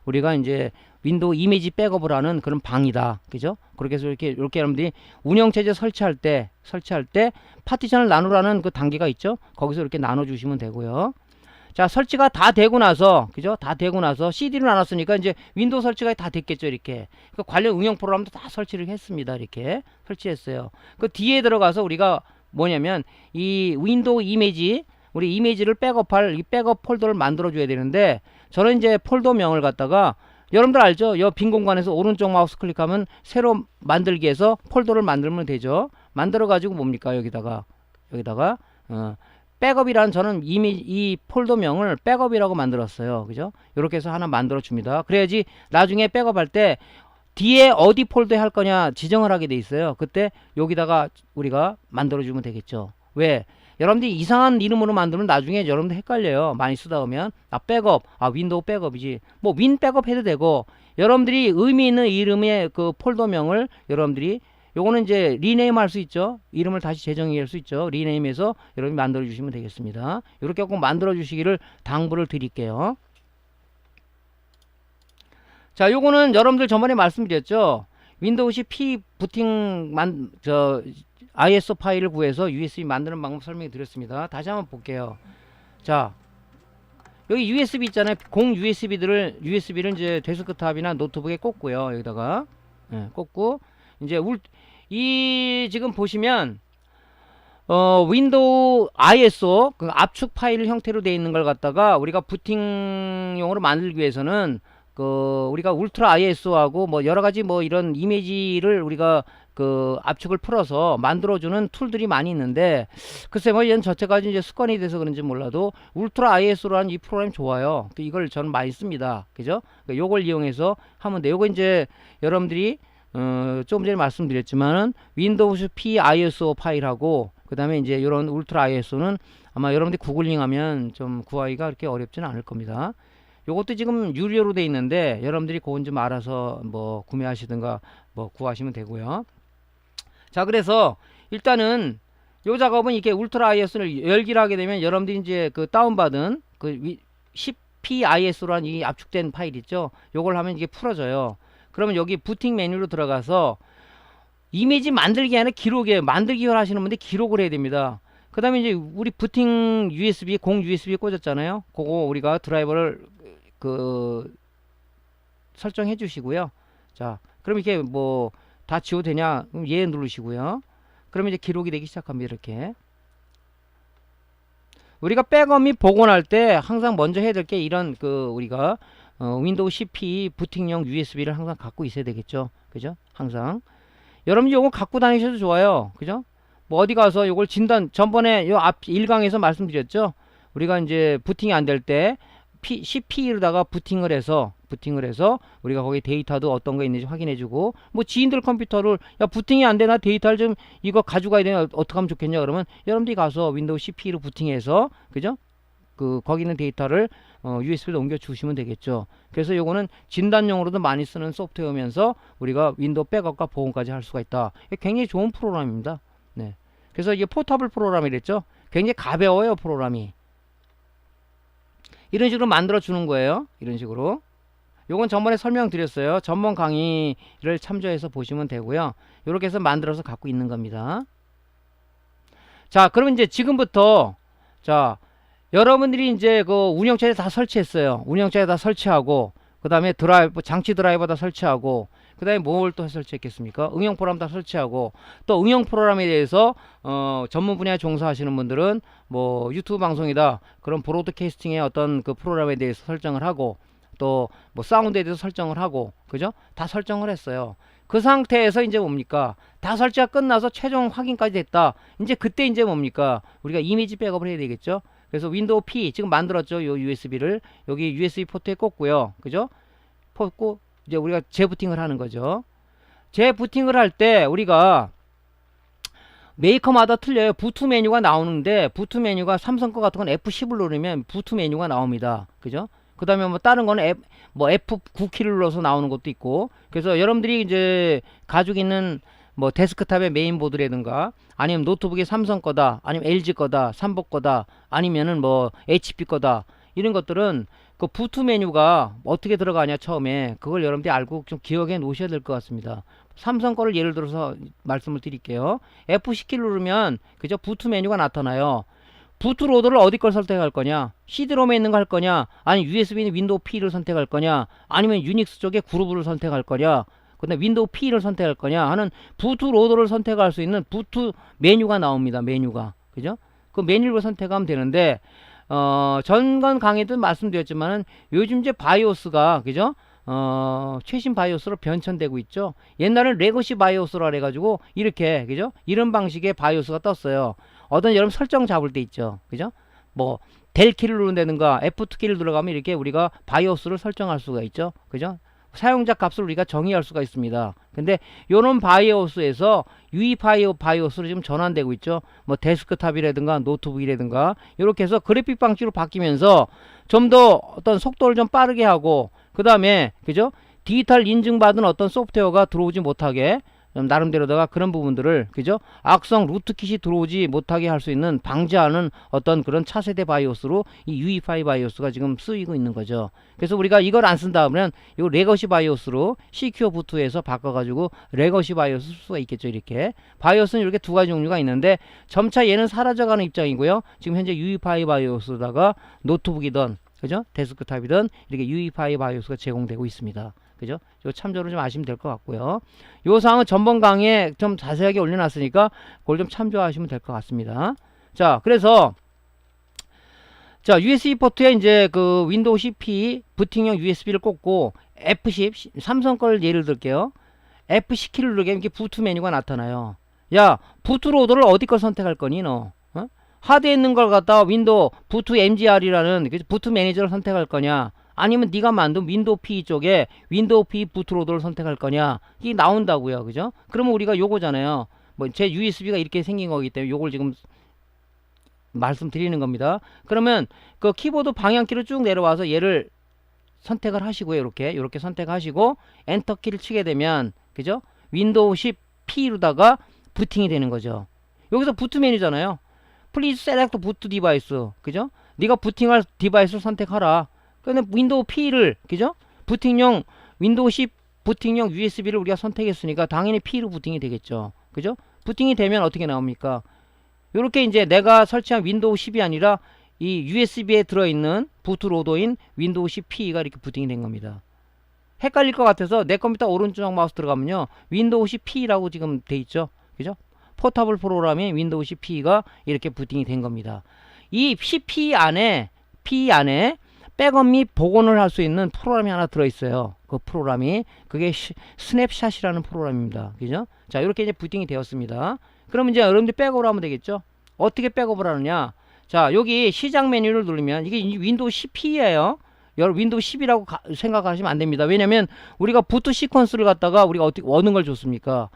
우리가 이제 윈도우 이미지 백업을 하는 그런 방이다. 그죠? 그렇게 해서 이렇게 여러분들이 운영체제 설치할 때 파티션을 나누라는 그 단계가 있죠. 거기서 이렇게 나눠 주시면 되고요. 자, 설치가 다 되고 나서, 그죠? 다 되고 나서 CD로 나눴으니까 이제 윈도우 설치가 다 됐겠죠. 이렇게. 그 관련 응용 프로그램도 다 설치를 했습니다. 이렇게 설치했어요. 그 뒤에 들어가서 우리가 뭐냐면, 이 윈도우 이미지, 우리 이미지를 백업할 이 백업 폴더를 만들어 줘야 되는데, 저는 이제 폴더명을 갖다가 여러분들 알죠? 이 빈 공간에서 오른쪽 마우스 클릭하면 새로 만들기에서 폴더를 만들면 되죠. 만들어 가지고 뭡니까? 여기다가 백업이라는, 저는 이미 이 폴더명을 백업이라고 만들었어요. 그죠? 이렇게 해서 하나 만들어 줍니다. 그래야지 나중에 백업할 때 뒤에 어디 폴더에 할 거냐 지정을 하게 돼 있어요. 그때 여기다가 우리가 만들어 주면 되겠죠. 왜? 여러분들이 이상한 이름으로 만들면 나중에 여러분들 헷갈려요. 많이 쓰다 보면 백업, 윈도우 백업이지, 뭐 윈 백업 해도 되고, 여러분들이 의미 있는 이름의 그 폴더명을 여러분들이 요거는 이제 리네임 할 수 있죠. 이름을 다시 재정의할 수 있죠. 리네임해서 여러분이 만들어 주시면 되겠습니다. 이렇게 꼭 만들어 주시기를 당부를 드릴게요. 자, 요거는 여러분들 저번에 말씀드렸죠. 윈도우 10 P 부팅 ISO 파일을 구해서 USB 만드는 방법 설명해 드렸습니다. 다시 한번 볼게요. 자, 여기 USB 있잖아요. 공 USB를 이제 데스크탑이나 노트북에 꽂고요. 여기다가 꽂고, 이제 이 지금 보시면 윈도우 ISO 그 압축 파일 형태로 되어 있는 걸 갖다가 우리가 부팅용으로 만들기 위해서는 우리가 울트라 ISO하고 뭐 여러 가지 뭐 이런 이미지를 우리가 압축을 풀어서 만들어주는 툴들이 많이 있는데, 글쎄 뭐 얘는 저때까지 이제 습관이 돼서 그런지 몰라도 울트라 ISO라는 이 프로그램 좋아요. 이걸 저는 많이 씁니다. 그죠? 요걸 이용해서 하면 돼. 요거 이제 여러분들이 조금 전에 말씀드렸지만은 윈도우 P ISO 파일하고, 그 다음에 이제 이런 울트라 ISO는 아마 여러분들이 구글링 하면 좀 구하기가 그렇게 어렵지는 않을 겁니다. 요것도 지금 유료로 돼 있는데 여러분들이 그건 좀 알아서 뭐 구매하시든가 뭐 구하시면 되고요. 자, 그래서 일단은 요 작업은 이렇게 울트라 ISO를 열기를 하게 되면 여러분들이 이제 다운받은 10p ISO라는 이 압축된 파일 있죠. 요걸 하면 이게 풀어져요. 그러면 여기 부팅 메뉴로 들어가서 이미지 만들기 아니라 기록에 만들기를 하시는 분들 기록을 해야 됩니다. 그 다음에 이제 우리 부팅 USB 공 USB 꽂았잖아요. 그거 우리가 드라이버를 설정해 주시고요. 자, 그럼 이렇게 뭐 다 지워도 되냐? 그럼 얘 누르시고요. 그러면 이제 기록이 되기 시작합니다. 이렇게 우리가 백업 및 복원할 때 항상 먼저 해야 될 게 이런 우리가 윈도우 CP 부팅용 USB를 항상 갖고 있어야 되겠죠. 그죠? 항상 여러분이 요거 갖고 다니셔도 좋아요. 그죠? 뭐 어디 가서 요걸 전번에 요 앞 1강에서 말씀드렸죠. 우리가 이제 부팅이 안 될 때 CP로다가 부팅을 해서 우리가 거기 데이터도 어떤 거 있는지 확인해주고, 뭐 지인들 컴퓨터를 야 부팅이 안 되나 데이터를 좀 이거 가져가야 되나 어떻게 하면 좋겠냐 그러면 여러분들이 가서 윈도우 CP로 부팅해서, 그죠? 거기 있는 데이터를 USB로 옮겨 주시면 되겠죠. 그래서 요거는 진단용으로도 많이 쓰는 소프트웨어면서 우리가 윈도우 백업과 보온까지 할 수가 있다. 굉장히 좋은 프로그램입니다. 네. 그래서 이게 포터블 프로그램이랬죠. 굉장히 가벼워요, 프로그램이. 이런 식으로 만들어 주는 거예요. 이런 식으로. 요건 전번에 설명드렸어요. 전번 강의를 참조해서 보시면 되고요. 이렇게 해서 만들어서 갖고 있는 겁니다. 자, 그러면 이제 지금부터 여러분들이 이제 운영체제 다 설치했어요. 운영체제 다 설치하고, 그 다음에 장치 드라이버 다 설치하고, 그 다음에 뭘 또 설치했겠습니까? 응용 프로그램 다 설치하고, 또 응용 프로그램에 대해서 전문 분야에 종사하시는 분들은 뭐 유튜브 방송이다 그런 브로드캐스팅의 어떤 프로그램에 대해서 설정을 하고, 또 뭐 사운드에 대해서 설정을 하고, 그죠? 다 설정을 했어요. 그 상태에서 이제 뭡니까? 다 설치가 끝나서 최종 확인까지 됐다. 이제 그때 이제 뭡니까? 우리가 이미지 백업을 해야 되겠죠? 그래서 윈도우 P 지금 만들었죠. 요 USB를 여기 USB 포트에 꽂고요. 그죠? 꽂고 이제 우리가 재부팅을 하는 거죠. 재부팅을 할 때 우리가 메이커마다 틀려요. 부트 메뉴가 나오는데, 부트 메뉴가 삼성 거 같은 건 F10을 누르면 부트 메뉴가 나옵니다. 그죠? 그 다음에 뭐 다른 거는 F9키를 눌러서 나오는 것도 있고, 그래서 여러분들이 이제 가지고 있는 뭐 데스크탑의 메인보드라든가, 아니면 노트북이 삼성 거다, 아니면 LG 거다, 삼복 거다, 아니면은 뭐 HP 거다, 이런 것들은 부트 메뉴가 어떻게 들어가냐 처음에 그걸 여러분들이 알고 좀 기억해 놓으셔야 될 것 같습니다. 삼성 거를 예를 들어서 말씀을 드릴게요. F10키 누르면 그죠? 부트 메뉴가 나타나요. 부트로더를 어디 걸 선택할 거냐, CD롬에 있는 거 할 거냐, 아니면 USB 윈도우 P를 선택할 거냐, 아니면 유닉스 쪽에 그루브를 선택할 거냐, 근데 윈도우 P를 선택할 거냐 하는 부트로더를 선택할 수 있는 부트 메뉴가 나옵니다. 메뉴가, 그죠? 그 메뉴를 선택하면 되는데, 전건 강의도 말씀드렸지만은 요즘 이제 바이오스가, 그죠? 최신 바이오스로 변천되고 있죠. 옛날엔 레거시 바이오스라 그래가지고 이렇게 그죠? 이런 방식의 바이오스가 떴어요. 어떤 여러분 설정 잡을 때 있죠. 그죠? 뭐 델 키를 누른다든가 F2 키를 들어가면 이렇게 우리가 바이오스를 설정할 수가 있죠. 그죠? 사용자 값을 우리가 정의할 수가 있습니다. 근데 요런 바이오스에서 UEFI 바이오스로 지금 전환되고 있죠. 뭐 데스크탑이라든가 노트북이라든가 이렇게 해서 그래픽 방식으로 바뀌면서 좀 더 어떤 속도를 좀 빠르게 하고 그 다음에 그죠? 디지털 인증받은 어떤 소프트웨어가 들어오지 못하게 좀 나름대로다가 그런 부분들을 그죠? 악성 루트킷이 들어오지 못하게 할 수 있는 방지하는 어떤 그런 차세대 바이오스로 이 UEFI 바이오스가 지금 쓰이고 있는 거죠. 그래서 우리가 이걸 안 쓴다 그러면 이 레거시 바이오스로 시큐어 부트에서 바꿔가지고 레거시 바이오스 쓸 수가 있겠죠. 이렇게 바이오스는 이렇게 두 가지 종류가 있는데 점차 얘는 사라져가는 입장이고요. 지금 현재 UEFI 바이오스다가 노트북이든 그죠? 데스크탑이든 이렇게 UEFI 바이오스가 제공되고 있습니다. 그죠? 요 참조를 좀 아시면 될 것 같고요. 요 사항은 전번 강의에 좀 자세하게 올려놨으니까 그걸 좀 참조하시면 될 것 같습니다. 자, 그래서 자 USB 포트에 이제 그 윈도우 CP 부팅형 USB를 꽂고 F10 삼성 걸 예를 들게요. F10키를 누르게 이렇게 부트 메뉴가 나타나요. 야, 부트 로더를 어디 걸 선택할 거니 너? 어? 하드에 있는 걸 갖다가 윈도우 부트 MGR이라는 부트 매니저를 선택할 거냐? 아니면 네가 만든 윈도우 P 쪽에 윈도우 P 부트로더를 선택할 거냐 이게 나온다고요. 그죠? 그러면 우리가 요거잖아요. 뭐 제 USB가 이렇게 생긴 거기 때문에 요걸 지금 말씀드리는 겁니다. 그러면 그 키보드 방향키를 쭉 내려와서 얘를 선택을 하시고요. 이렇게 선택하시고 엔터 키를 치게 되면 그죠? 윈도우 10 P로다가 부팅이 되는 거죠. 여기서 부트 메뉴잖아요. Please select boot device. 그죠? 네가 부팅할 디바이스를 선택하라. 근데 윈도우 P를 그죠? 부팅용 윈도우 10 부팅용 USB를 우리가 선택했으니까 당연히 P로 부팅이 되겠죠. 그죠? 부팅이 되면 어떻게 나옵니까? 요렇게 이제 내가 설치한 윈도우 10이 아니라 이 USB에 들어있는 부트로더인 윈도우 10P가 이렇게 부팅이 된 겁니다. 헷갈릴 것 같아서 내 컴퓨터 오른쪽 마우스 들어가면요. 윈도우 10P라고 지금 돼 있죠. 그죠? 포터블 프로그램인 윈도우 10P가 이렇게 부팅이 된 겁니다. 이 10P 안에 백업 및 복원을 할 수 있는 프로그램이 하나 들어있어요. 그 프로그램이 그게 스냅샷이라는 프로그램입니다. 그죠? 자, 이렇게 이제 부팅이 되었습니다. 그럼 이제 여러분들 백업을 하면 되겠죠? 어떻게 백업을 하느냐? 자, 여기 시작 메뉴를 누르면 이게 윈도우 10P예요. 여러분 윈도우 10이라고 생각하시면 안 됩니다. 왜냐면 우리가 부트 시퀀스를 갖다가 우리가 어떻게 어느 걸 줬습니까?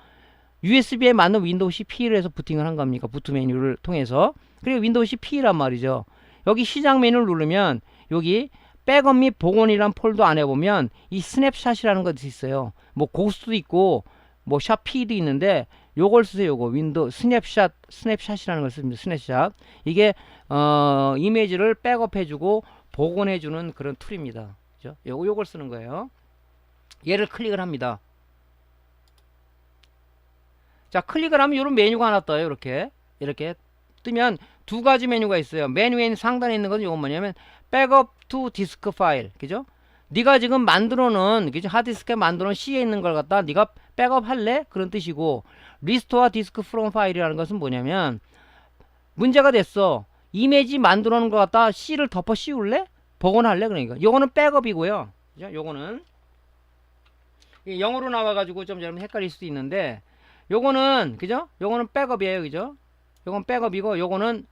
USB에 맞는 윈도우 10P를 해서 부팅을 한 겁니까? 부트 메뉴를 통해서. 그리고 윈도우 10P란 말이죠. 여기 시작 메뉴를 누르면 여기 백업 및 복원이란 폴더 안에 보면 이 스냅샷이라는 것이 있어요. 뭐 고스도 있고 뭐 샵P도 있는데 요걸 쓰세요. 요거 윈도우 스냅샷이라는 걸 씁니다. 스냅샷. 이게 이미지를 백업해주고 복원해주는 그런 툴입니다. 그죠? 요걸 쓰는 거예요. 얘를 클릭을 합니다. 자, 클릭을 하면 이런 메뉴가 하나 떠요. 이렇게 뜨면 두 가지 메뉴가 있어요. 메뉴에 상단에 있는 건 이건 뭐냐면 백업 투 디스크 파일. 그죠? 네가 지금 만들어 놓은 그죠? 하드디스크에 만들어 놓은 C에 있는 걸 갖다 네가 백업 할래? 그런 뜻이고 리스토어 디스크 프롬 파일이라는 것은 뭐냐면 문제가 됐어. 이미지 만들어 놓은 걸 갖다 C를 덮어 씌울래? 복원할래? 그러니까 요거는 백업이고요. 그죠? 요거는 영어로 나와 가지고 좀 여러분 헷갈릴 수도 있는데 요거는 그죠? 요거는 백업이에요. 그죠? 요건 백업이고 요거는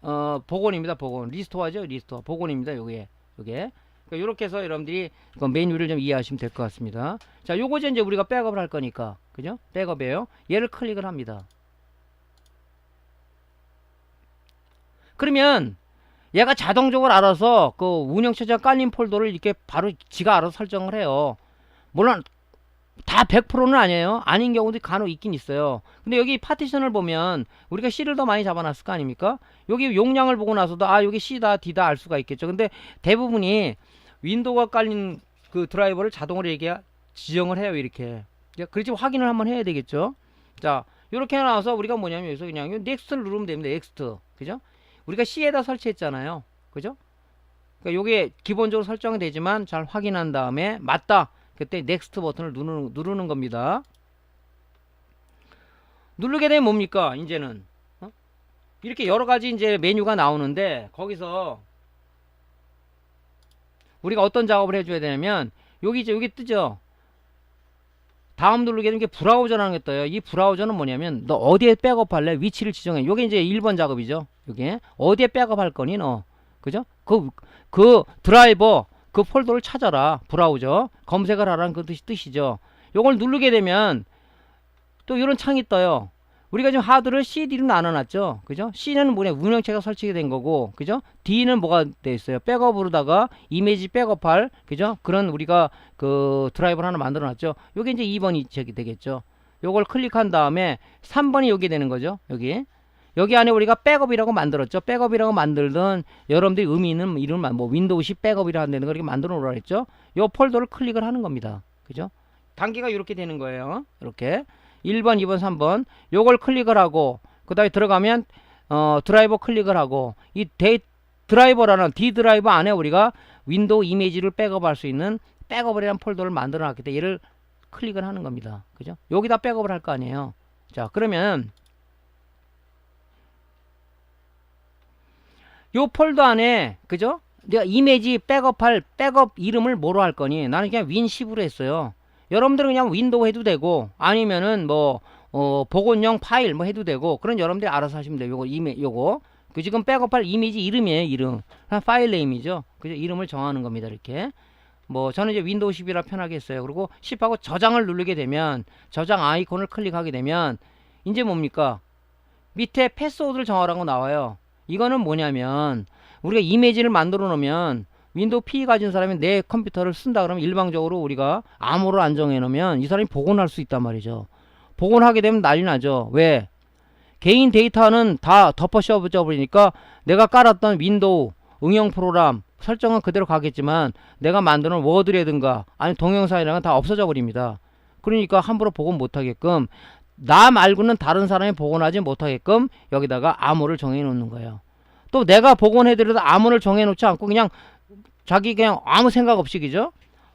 복원입니다. 복원. 리스토어죠. 리스토어. 복원입니다. 요게. 그러니까 요렇게 해서 여러분들이 그 메뉴를 좀 이해하시면 될 것 같습니다. 자, 요거죠. 이제 우리가 백업을 할 거니까. 그죠? 백업이에요. 얘를 클릭을 합니다. 그러면 얘가 자동적으로 알아서 그 운영체제가 깔린 폴더를 이렇게 바로 지가 알아서 설정을 해요. 물론 다 100%는 아니에요. 아닌 경우도 간혹 있긴 있어요. 근데 여기 파티션을 보면 우리가 C를 더 많이 잡아놨을 거 아닙니까? 여기 용량을 보고 나서도 아 여기 C다 D다 알 수가 있겠죠. 근데 대부분이 윈도우가 깔린 그 드라이버를 자동으로 이렇게 지정을 해요. 이렇게. 그렇지 확인을 한번 해야 되겠죠. 자, 이렇게 나와서 우리가 뭐냐면 여기서 그냥 넥스트를 누르면 됩니다. 넥스트. 그죠? 우리가 C에다 설치했잖아요. 그죠? 그러니까 요게 기본적으로 설정이 되지만 잘 확인한 다음에 맞다. 그때 넥스트 버튼을 누르는 겁니다. 누르게 되면 뭡니까? 이제는 이렇게 여러 가지 이제 메뉴가 나오는데 거기서 우리가 어떤 작업을 해줘야 되냐면 여기 이제 여기 뜨죠. 다음 누르게 되면 이게 브라우저라는 게 떠요. 이 브라우저는 뭐냐면 너 어디에 백업할래? 위치를 지정해. 요게 이제 1번 작업이죠. 요게 어디에 백업할 거니 너. 그죠? 그 드라이버 그 폴더를 찾아라. 브라우저 검색을 하라는 그 뜻이죠. 요걸 누르게 되면 또 이런 창이 떠요. 우리가 지금 하드를 CD로 나눠놨죠. 그죠? C는 뭐냐? 운영체가 설치가 된 거고, 그죠? D는 뭐가 돼 있어요? 백업으로다가 이미지 백업할, 그죠? 그런 우리가 그 드라이버를 하나 만들어 놨죠. 요게 이제 2번이 되겠죠. 요걸 클릭한 다음에 3번이 여기 되는 거죠. 여기 안에 우리가 백업이라고 만들었죠. 백업이라고 만들던 여러분들이 의미 있는 이름을 뭐 윈도우 10 백업이라고 되는 거 이렇게 만들어 놓으라 했죠. 요 폴더를 클릭을 하는 겁니다. 그죠? 단계가 이렇게 되는 거예요. 이렇게. 1번, 2번, 3번 요걸 클릭을 하고 그 다음에 들어가면 드라이버 클릭을 하고 이 드라이버라는 D 드라이버 안에 우리가 윈도우 이미지를 백업할 수 있는 백업이라는 폴더를 만들어 놨기 때문에 얘를 클릭을 하는 겁니다. 그죠? 여기다 백업을 할 거 아니에요. 자, 그러면 요 폴더 안에 그죠? 내가 이미지 백업할 백업 이름을 뭐로 할 거니? 나는 그냥 윈10으로 했어요. 여러분들은 그냥 윈도우 해도 되고 아니면은 뭐 복원용 파일 뭐 해도 되고 그런 여러분들이 알아서 하시면 돼요. 요거 그 지금 백업할 이미지 이름이에요. 이름 파일 네임이죠. 그죠? 이름을 정하는 겁니다. 이렇게 뭐 저는 이제 윈도우 10이라 편하게 했어요. 그리고 10하고 저장을 누르게 되면 저장 아이콘을 클릭하게 되면 이제 뭡니까? 밑에 패스워드를 정하라고 나와요. 이거는 뭐냐면 우리가 이미지를 만들어 놓으면 윈도우 P 가진 사람이 내 컴퓨터를 쓴다 그러면 일방적으로 우리가 암호를 안 정해 놓으면 이 사람이 복원할 수 있단 말이죠. 복원하게 되면 난리 나죠. 왜? 개인 데이터는 다 덮어 씌워져 버리니까 내가 깔았던 윈도우 응용 프로그램 설정은 그대로 가겠지만 내가 만드는 워드라든가 아니 동영상이랑 다 없어져 버립니다. 그러니까 함부로 복원 못 하게끔 나 말고는 다른 사람이 복원하지 못하게끔 여기다가 암호를 정해 놓는 거예요. 또 내가 복원해드려도 암호를 정해 놓지 않고 그냥 자기 그냥 아무 생각 없이 그죠?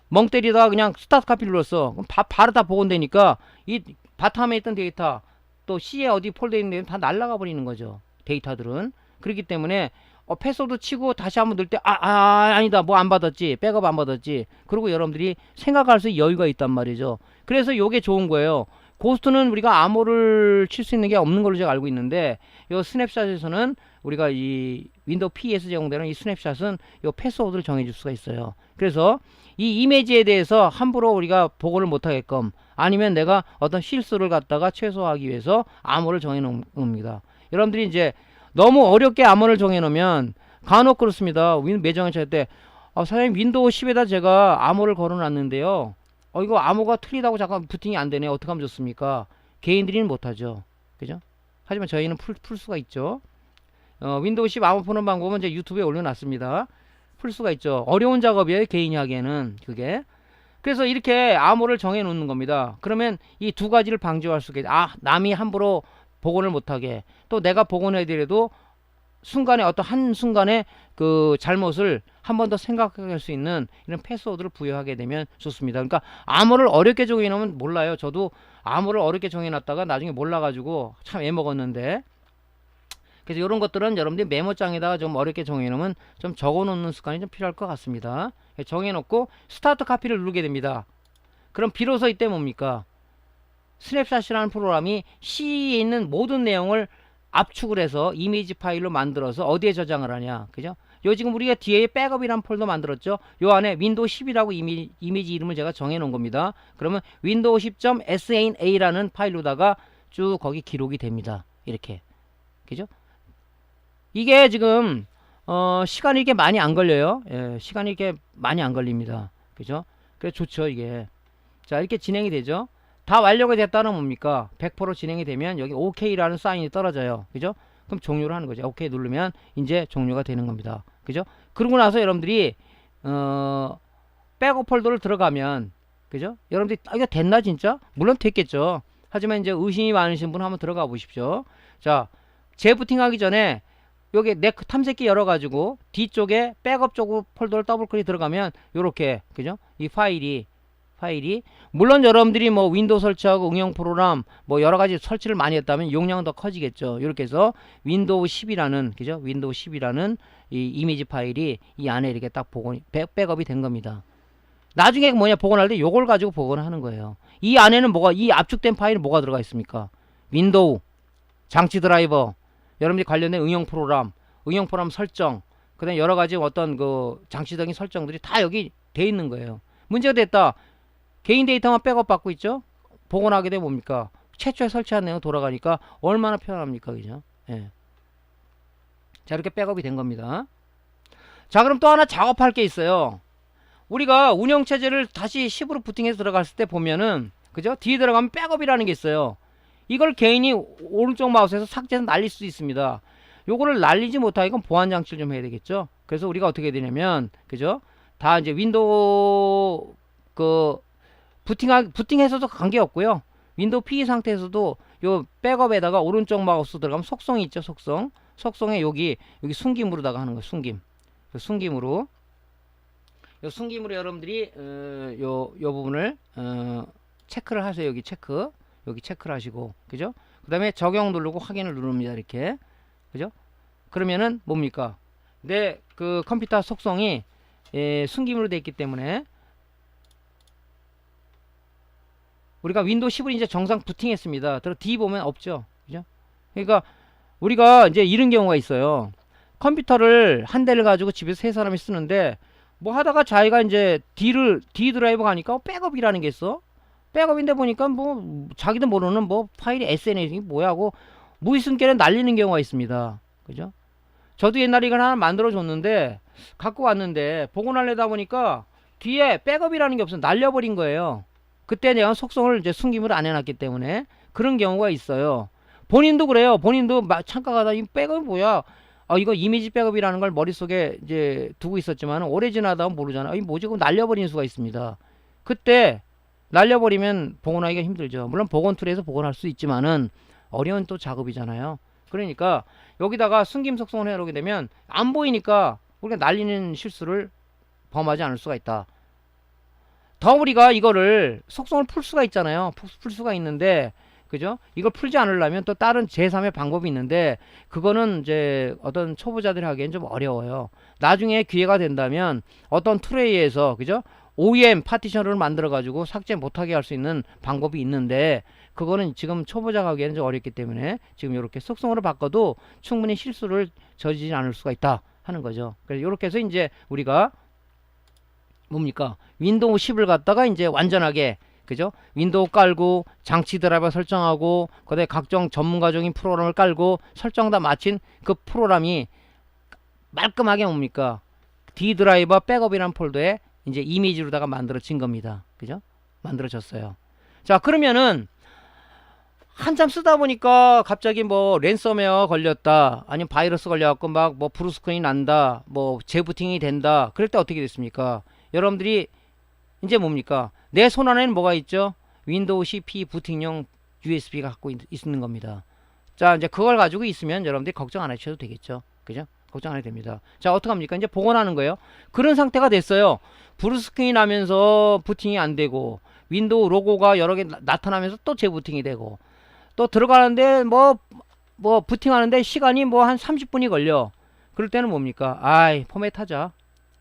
멍 때리다가 그냥 스타트 카피 눌렀어. 그럼 바로 다 복원되니까 이 바탕에 있던 데이터 또 C에 어디 폴더에 있는 데는 다 날아가 버리는 거죠. 데이터들은. 그렇기 때문에 패스워드 치고 다시 한번 넣을 때 아니다 뭐 안 받았지 백업 안 받았지 그리고 여러분들이 생각할 수 여유가 있단 말이죠. 그래서 요게 좋은 거예요. 고스트는 우리가 암호를 칠 수 있는 게 없는 걸로 제가 알고 있는데 요 스냅샷에서는 우리가 이 윈도우 P에서 제공되는 이 스냅샷은 요 패스워드를 정해줄 수가 있어요. 그래서 이 이미지에 대해서 함부로 우리가 복원을 못하게끔 아니면 내가 어떤 실수를 갖다가 최소화하기 위해서 암호를 정해 놓은 겁니다. 여러분들이 이제 너무 어렵게 암호를 정해 놓으면 간혹 그렇습니다. 매정을 찰 때 사장님 윈도우 10에다 제가 암호를 걸어 놨는데요. 이거 암호가 틀리다고 잠깐 부팅이 안 되네. 어떻게 하면 좋습니까? 개인들이는 못하죠. 그죠? 하지만 저희는 풀 수가 있죠. 윈도우 10 암호 푸는 방법은 제 유튜브에 올려놨습니다. 풀 수가 있죠. 어려운 작업이에요. 개인이 하기에는 그게. 그래서 이렇게 암호를 정해 놓는 겁니다. 그러면 이 두 가지를 방지할 수 있겠죠. 남이 함부로 복원을 못하게 또 내가 복원해드려도 순간에 어떤 한순간에 그 잘못을 한 번 더 생각할 수 있는 이런 패스워드를 부여하게 되면 좋습니다. 그러니까 암호를 어렵게 정해놓으면 몰라요. 저도 암호를 어렵게 정해놨다가 나중에 몰라가지고 참 애먹었는데 그래서 이런 것들은 여러분들이 메모장에다가 좀 어렵게 정해놓으면 좀 적어놓는 습관이 좀 필요할 것 같습니다. 정해놓고 스타트 카피를 누르게 됩니다. 그럼 비로소 이때 뭡니까? 스냅샷이라는 프로그램이 C에 있는 모든 내용을 압축을 해서 이미지 파일로 만들어서 어디에 저장을 하냐. 그죠? 요 지금 우리가 뒤에 백업이라는 폴더 만들었죠. 요 안에 윈도우 10이라고 이미지 이름을 제가 정해 놓은 겁니다. 그러면 윈도우 10.sana라는 파일로다가 쭉 거기 기록이 됩니다. 이렇게. 그죠? 이게 지금 시간이 이렇게 많이 안 걸려요. 시간이 이렇게 많이 안 걸립니다. 그죠? 그래서 좋죠, 이게. 자, 이렇게 진행이 되죠. 다 완료가 됐다는 뭡니까? 100% 진행이 되면 여기 OK라는 사인이 떨어져요. 그죠? 그럼 종료를 하는 거죠. OK 누르면 이제 종료가 되는 겁니다. 그죠? 그러고 나서 여러분들이 백업 폴더를 들어가면 그죠? 여러분들이 이거 됐나 진짜? 물론 됐겠죠. 하지만 이제 의심이 많으신 분 한번 들어가 보십시오. 자, 재부팅하기 전에 여기 내 탐색기 열어가지고 뒤쪽에 백업 쪽 폴더를 더블 클릭 들어가면 요렇게 그죠? 이 파일이 물론 여러분들이 뭐 윈도우 설치하고 응용 프로그램 뭐 여러가지 설치를 많이 했다면 용량은 더 커지겠죠. 이렇게 해서 윈도우 10이라는 그죠? 윈도우 10이라는 이 이미지 파일이 이 안에 이렇게 딱 백업이 된 겁니다. 나중에 뭐냐 복원할 때 요걸 가지고 복원하는 거예요. 이 안에는 뭐가 이 압축된 파일은 뭐가 들어가 있습니까? 윈도우, 장치 드라이버, 여러분들이 관련된 응용 프로그램 설정, 그다음에 여러 가지 어떤 그 장치적인 설정들이 다 여기 돼 있는 거예요. 문제가 됐다. 개인 데이터만 백업 받고 있죠. 복원하게 되면 뭡니까? 최초에 설치한 내용 돌아가니까 얼마나 편합니까, 그죠? 예. 자, 이렇게 백업이 된 겁니다. 자, 그럼 또 하나 작업할 게 있어요. 우리가 운영체제를 다시 10으로 부팅해서 들어갔을 때 보면은, 그죠? 뒤에 들어가면 백업이라는 게 있어요. 이걸 개인이 오른쪽 마우스에서 삭제해서 날릴 수 있습니다. 요거를 날리지 못하게 이건 보안 장치를 좀 해야 되겠죠? 그래서 우리가 어떻게 해야 되냐면, 그죠? 다 이제 윈도우, 부팅해서도 관계없고요. 윈도우 PE 상태에서도 요 백업에다가 오른쪽 마우스 들어가면 속성이 있죠, 속성. 속성에 여기 숨김으로다가 하는 거예요, 숨김. 숨김으로. 요 숨김으로 여러분들이 요 부분을 체크를 하세요. 여기 체크를 하시고, 그죠? 그 다음에 적용 누르고 확인을 누릅니다. 이렇게, 그죠? 그러면은 뭡니까? 내 그 컴퓨터 속성이 숨김으로 되어 있기 때문에 우리가 윈도우 10을 이제 정상 부팅했습니다. D 보면 없죠, 그죠? 그러니까 우리가 이제 이런 경우가 있어요. 컴퓨터를 한 대를 가지고 집에서 세 사람이 쓰는데 뭐 하다가 자기가 이제 D 드라이브 가니까 백업이라는 게 있어. 백업인데 보니까 뭐 자기도 모르는 뭐 파일이 SNS이 뭐야 하고 무의식중에 날리는 경우가 있습니다. 그죠? 저도 옛날에 이걸 하나 만들어 줬는데 갖고 왔는데 복원하려다 보니까 뒤에 백업이라는 게 없어 날려버린 거예요. 그때 내가 속성을 이제 숨김을 안 해놨기 때문에 그런 경우가 있어요. 본인도 그래요. 본인도 잠깐 가다 이 백업이 뭐야? 이거 이미지 백업이라는 걸 머릿속에 이제 두고 있었지만 오래 지나다 모르잖아. 이 뭐지? 그럼 날려버리는 수가 있습니다. 그때 날려버리면 복원하기가 힘들죠. 물론 복원 툴에서 복원할 수 있지만은 어려운 또 작업이잖아요. 그러니까 여기다가 숨김 속성을 해놓게 되면 안 보이니까 우리가 날리는 실수를 범하지 않을 수가 있다. 더 우리가 이거를 속성을 풀 수가 있잖아요. 풀 수가 있는데, 그죠? 이걸 풀지 않으려면 또 다른 제3의 방법이 있는데 그거는 이제 어떤 초보자들이 하기엔 좀 어려워요. 나중에 기회가 된다면 어떤 툴에 의해서, 그죠? OEM 파티션을 만들어 가지고 삭제 못하게 할 수 있는 방법이 있는데 그거는 지금 초보자가 하기에는 좀 어렵기 때문에 지금 이렇게 속성으로 바꿔도 충분히 실수를 저지르지 않을 수가 있다 하는 거죠. 그래서 이렇게 해서 이제 우리가 뭡니까? 윈도우 10을 갖다가 이제 완전하게, 그죠? 윈도우 깔고 장치 드라이버 설정하고 그다음에 각종 전문가적인 프로그램을 깔고 설정 다 마친 그 프로그램이 말끔하게 뭡니까? D 드라이버 백업이라는 폴더에 이제 이미지로다가 만들어진 겁니다. 그죠? 만들어졌어요. 자, 그러면은 한참 쓰다 보니까 갑자기 뭐 랜섬웨어 걸렸다, 아니면 바이러스 걸려갖고 막 뭐 브루스크린이 난다, 뭐 재부팅이 된다. 그럴 때 어떻게 됐습니까? 여러분들이 이제 뭡니까? 내 손 안에는 뭐가 있죠? 윈도우 CP 부팅용 USB가 갖고 있는 겁니다. 자, 이제 그걸 가지고 있으면 여러분들이 걱정 안 하셔도 되겠죠. 그죠? 걱정 안 해도 됩니다. 자, 어떡합니까? 이제 복원하는 거예요. 그런 상태가 됐어요. 브루스크린이 나면서 부팅이 안 되고 윈도우 로고가 여러 개 나타나면서 또 재부팅이 되고 또 들어가는데 뭐 부팅하는데 시간이 뭐 한 30분이 걸려. 그럴 때는 뭡니까? 아이, 포맷하자.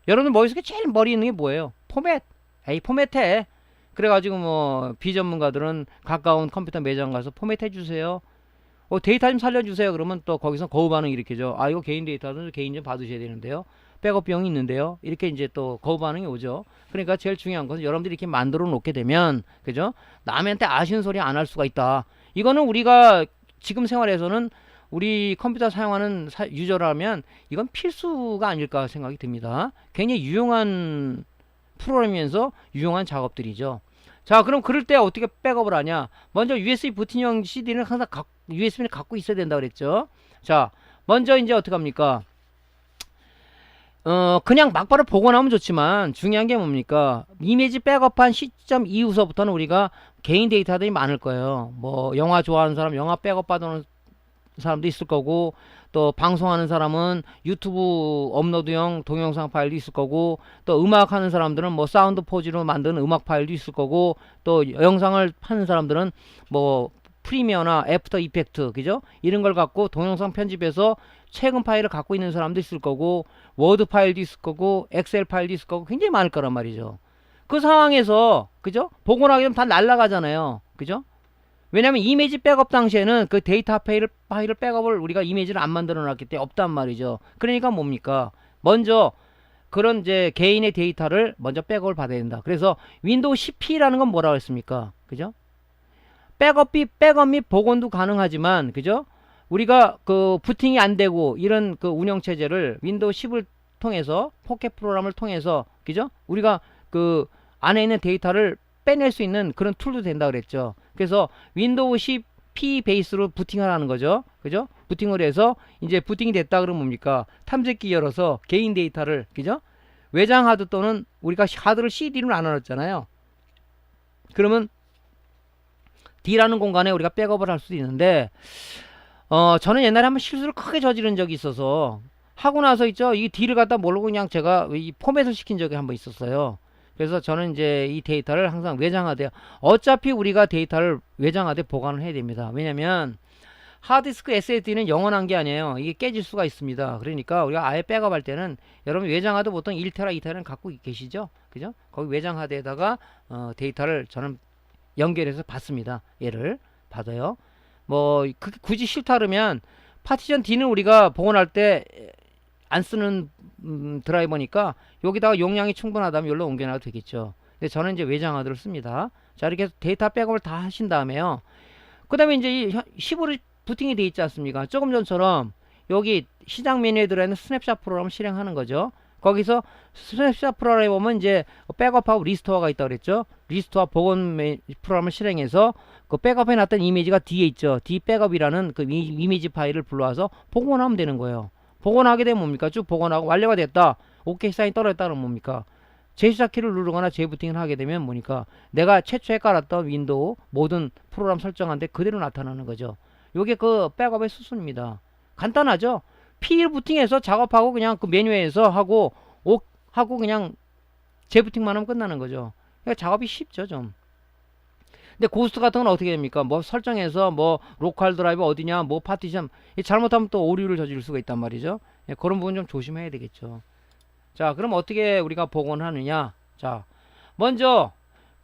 여러분 머릿속에 제일 머리 있는 게 뭐예요? 포맷. 에이, 포맷해. 그래가지고 뭐 비전문가들은 가까운 컴퓨터 매장 가서 포맷해 주세요. 데이터 좀 살려주세요. 그러면 또 거기서 거부 반응 일으키죠. 아, 이거 개인 데이터는 개인 좀 받으셔야 되는데요. 백업 비용이 있는데요. 이렇게 이제 또 거부 반응이 오죠. 그러니까 제일 중요한 것은 여러분들이 이렇게 만들어 놓게 되면, 그죠? 남한테 아쉬운 소리 안 할 수가 있다. 이거는 우리가 지금 생활에서는 우리 컴퓨터 사용하는 유저라면 이건 필수가 아닐까 생각이 듭니다. 굉장히 유용한 프로그램이면서 유용한 작업들이죠. 자, 그럼 그럴 때 어떻게 백업을 하냐? 먼저 USB 부팅형 CD는 항상 USB를 갖고 있어야 된다 그랬죠. 자, 먼저 이제 어떻게 합니까? 그냥 막바로 복원하면 좋지만 중요한 게 뭡니까? 이미지 백업한 시점 이후서부터는 우리가 개인 데이터들이 많을 거예요. 뭐 영화 좋아하는 사람 영화 백업 받아놓은 사람도 있을 거고, 또 방송하는 사람은 유튜브 업로드용 동영상 파일도 있을 거고, 또 음악 하는 사람들은 뭐 사운드 포지로 만든 음악 파일도 있을 거고, 또 영상을 하는 사람들은 뭐 프리미어나 애프터 이펙트, 그죠? 이런 걸 갖고 동영상 편집해서 최근 파일을 갖고 있는 사람도 있을 거고, 워드 파일도 있을 거고, 엑셀 파일도 있을 거고, 굉장히 많을 거란 말이죠. 그 상황에서 그죠? 복원하게 되면 다 날아가잖아요. 그죠? 왜냐면 이미지 백업 당시에는 그 데이터 파일을 백업을 우리가 이미지를 안 만들어 놨기 때문에 없단 말이죠. 그러니까 뭡니까? 먼저 그런 이제 개인의 데이터를 먼저 백업을 받아야 된다. 그래서 윈도우 10P라는 건 뭐라고 했습니까? 그죠? 백업 및 복원도 가능하지만 그죠? 우리가 그 부팅이 안 되고 이런 그 운영 체제를 윈도우 10을 통해서 포켓 프로그램을 통해서 그죠? 우리가 그 안에 있는 데이터를 빼낼 수 있는 그런 툴도 된다 그랬죠. 그래서 윈도우 10P 베이스로 부팅을 하는 거죠. 그죠? 부팅을 해서 이제 부팅이 됐다 그러면 뭡니까? 탐색기 열어서 개인 데이터를 그죠? 외장 하드 또는 우리가 하드를 CD로 나눠놨잖아요. 그러면 D라는 공간에 우리가 백업을 할 수도 있는데 저는 옛날에 한번 실수를 크게 저지른 적이 있어서 하고 나서 있죠. 이 D를 갖다 모르고 그냥 제가 이 포맷을 시킨 적이 한번 있었어요. 그래서 저는 이제 이 데이터를 항상 외장하되 어차피 우리가 데이터를 외장하되 보관을 해야 됩니다. 왜냐면 하드디스크 SSD는 영원한 게 아니에요. 이게 깨질 수가 있습니다. 그러니까 우리가 아예 백업할 때는 여러분 외장하드 보통 1테라 2테라는 갖고 계시죠? 그죠? 거기 외장하드에다가 데이터를 저는 연결해서 받습니다. 얘를 받아요. 뭐 굳이 싫다 그러면 파티션 D는 우리가 복원할 때 안 쓰는 드라이버니까 여기다가 용량이 충분하다면 여기로 옮겨놔도 되겠죠. 근데 저는 이제 외장하드를 씁니다. 자, 이렇게 해서 데이터 백업을 다 하신 다음에요. 그 다음에 이제 이 10으로 부팅이 돼 있지 않습니까? 조금 전처럼 여기 시장 메뉴에 들어있는 스냅샷 프로그램을 실행하는 거죠. 거기서 스냅샷 프로그램에 보면 이제 백업하고 리스토어가 있다고 그랬죠. 리스토어 복원 프로그램을 실행해서 그 백업해 놨던 이미지가 뒤에 있죠. D 백업이라는 그 이미지 파일을 불러와서 복원하면 되는 거예요. 복원하게 되면 뭡니까? 쭉 복원하고 완료가 됐다. 오케이 사인 떨어졌다 그러면 뭡니까? 재시작 키를 누르거나 재부팅을 하게 되면 뭐니까 내가 최초에 깔았던 윈도우 모든 프로그램 설정한데 그대로 나타나는 거죠. 요게 그 백업의 수순입니다. 간단하죠? P1 부팅해서 작업하고 그냥 그 메뉴에서 하고 그냥 재부팅만 하면 끝나는 거죠. 그러니까 작업이 쉽죠, 좀. 근데 고스트 같은 건 어떻게 됩니까? 뭐 설정해서 뭐 로컬 드라이브 어디냐, 뭐 파티션 잘못하면 또 오류를 저지를 수가 있단 말이죠. 예, 그런 부분 좀 조심해야 되겠죠. 자, 그럼 어떻게 우리가 복원하느냐? 자, 먼저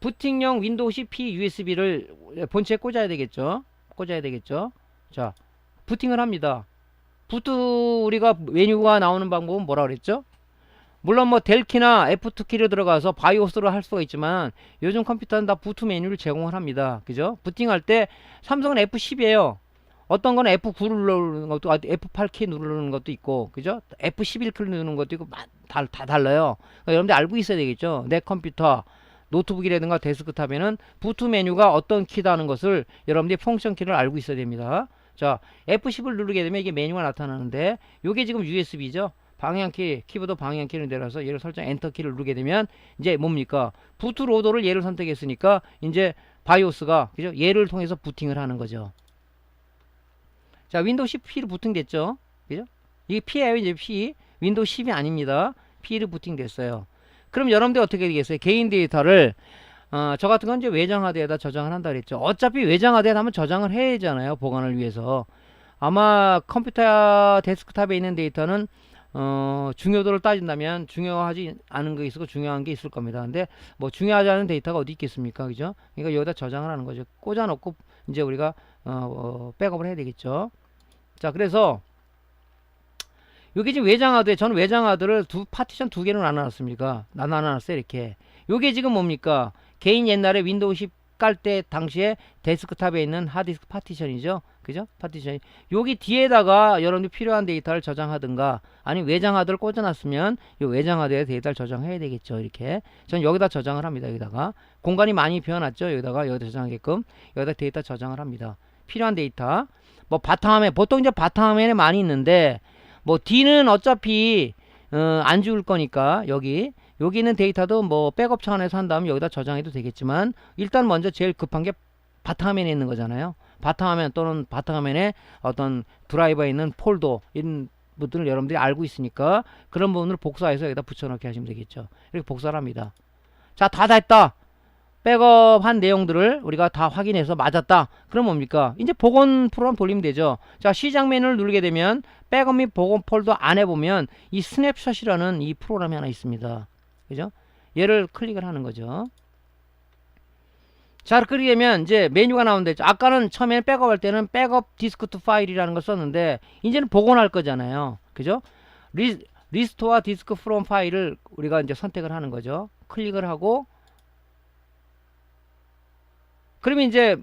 부팅용 윈도우 10P USB를 본체에 꽂아야 되겠죠. 자, 부팅을 합니다. 우리가 메뉴가 나오는 방법은 뭐라 그랬죠? 물론 뭐 델키나 F2 키를 들어가서 바이오스로 할 수가 있지만 요즘 컴퓨터는 다 부트 메뉴를 제공을 합니다. 그죠? 부팅할 때 삼성은 F10이에요. 어떤 거는 F9를 누르는 것도 F8 키 누르는 것도 있고 그죠? F11 키를 누르는 것도 있고 다 달라요. 그러니까 여러분들 알고 있어야 되겠죠? 내 컴퓨터 노트북이라든가 데스크탑에는 부트 메뉴가 어떤 키다는 것을 여러분들이 펑션 키를 알고 있어야 됩니다. 자, F10을 누르게 되면 이게 메뉴가 나타나는데 요게 지금 USB죠. 방향키, 키보드 방향키를 내려서 얘를 설정 엔터키를 누르게 되면 이제 뭡니까? 부트로더를 얘를 선택했으니까 이제 바이오스가 그죠? 얘를 통해서 부팅을 하는 거죠. 자, 윈도우 10P로 부팅됐죠? 그죠? 이게 P예요, 이제 P. 윈도우 10이 아닙니다. P로 부팅됐어요. 그럼 여러분들 어떻게 되겠어요? 개인 데이터를 저 같은 건 이제 외장하드에다 저장을 한다 그랬죠. 어차피 외장하드에 한번 저장을 해야 되잖아요. 보관을 위해서. 아마 컴퓨터 데스크탑에 있는 데이터는 중요도를 따진다면 중요하지 않은 게 있고 중요한 게 있을 겁니다. 근데 뭐 중요하지 않은 데이터가 어디 있겠습니까? 그죠? 그러니까 여기다 저장을 하는 거죠. 꽂아 놓고 이제 우리가 백업을 해야 되겠죠. 자, 그래서 요게 지금 외장하드에 저는 외장하드를 파티션 두 개로 나눠놨습니까? 나눠놨어요, 이렇게. 요게 지금 뭡니까? 개인 옛날에 윈도우 10 깔 때 당시에 데스크탑에 있는 하드디스크 파티션이죠. 그죠? 파티션이. 여기 뒤에다가 여러분들 필요한 데이터를 저장하든가 아니면 외장하드를 꽂아놨으면 이 외장하드에 데이터를 저장해야 되겠죠. 이렇게. 전 여기다 저장을 합니다. 여기다가. 공간이 많이 비워놨죠. 여기다 저장하게끔. 여기다 데이터 저장을 합니다. 필요한 데이터. 뭐 바탕화면, 보통 이제 바탕화면에 많이 있는데 뭐 D는 어차피 안 지울 거니까 여기 있는 데이터도 뭐 백업 차원에서 한 다음 여기다 저장해도 되겠지만 일단 먼저 제일 급한 게 바탕화면에 있는 거잖아요. 바탕화면 또는 바탕화면에 어떤 드라이버에 있는 폴더 이런 부분을 여러분들이 알고 있으니까 그런 부분을 복사해서 여기다 붙여넣기 하시면 되겠죠. 이렇게 복사를 합니다. 자, 다 됐다. 백업한 내용들을 우리가 다 확인해서 맞았다. 그럼 뭡니까? 이제 복원 프로그램 돌리면 되죠. 자, 시작 메뉴를 누르게 되면 백업 및 복원 폴더 안에 보면 이 스냅샷이라는 이 프로그램이 하나 있습니다. 그죠? 얘를 클릭을 하는 거죠. 자, 그렇게 되면 이제 메뉴가 나오는데, 아까는 처음에 백업할 때는 백업 디스크 투 파일이라는 걸 썼는데 이제는 복원할 거잖아요. 그죠? 리스토어 디스크 프롬 파일을 우리가 이제 선택을 하는 거죠. 클릭을 하고, 그러면 이제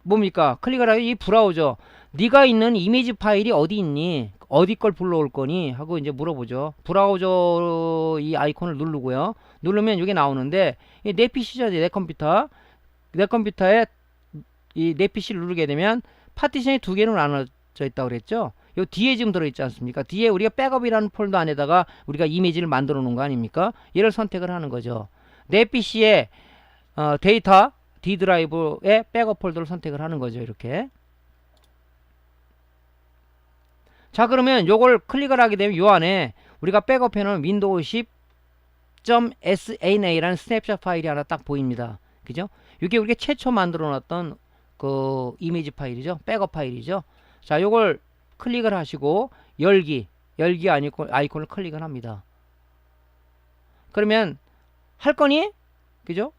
뭡니까? 클릭을 하고 이 브라우저, 네가 있는 이미지 파일이 어디 있니? 어디 걸 불러올 거니? 하고 이제 물어보죠. 브라우저 이 아이콘을 누르고요. 누르면 이게 나오는데, 내 PC죠, 내 컴퓨터. 내 컴퓨터에 이 내 PC를 누르게 되면 파티션이 두 개로 나눠져 있다고 그랬죠. 요 뒤에 지금 들어있지 않습니까? 뒤에 우리가 백업이라는 폴더 안에다가 우리가 이미지를 만들어 놓은 거 아닙니까? 얘를 선택을 하는 거죠. 내 PC에 데이터 D 드라이브에 백업 폴더를 선택을 하는 거죠. 이렇게. 자, 그러면 요걸 클릭을 하게 되면 요 안에 우리가 백업해 놓은 윈도우 10.sana라는 스냅샷 파일이 하나 딱 보입니다. 그죠? 이게 우리가 최초 만들어 놨던 그 이미지 파일이죠. 백업 파일이죠. 자, 요걸 클릭을 하시고 열기 아이콘을 클릭을 합니다. 그러면 할 거니? 그죠?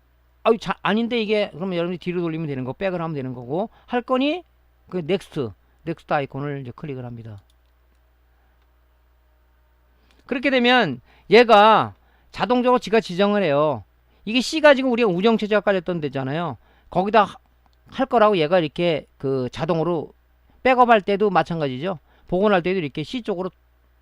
아닌데 이게, 그러면 여러분이 뒤로 돌리면 되는 거, 백을 하면 되는 거고, 할 거니? 그 넥스트 아이콘을 이제 클릭을 합니다. 그렇게 되면 얘가 자동적으로 지가 지정을 해요. 이게 C가 지금 우리가 운영체제가 깔렸던 데잖아요. 거기다 할 거라고 얘가 이렇게 그 자동으로 백업할 때도 마찬가지죠. 복원할 때도 이렇게 C 쪽으로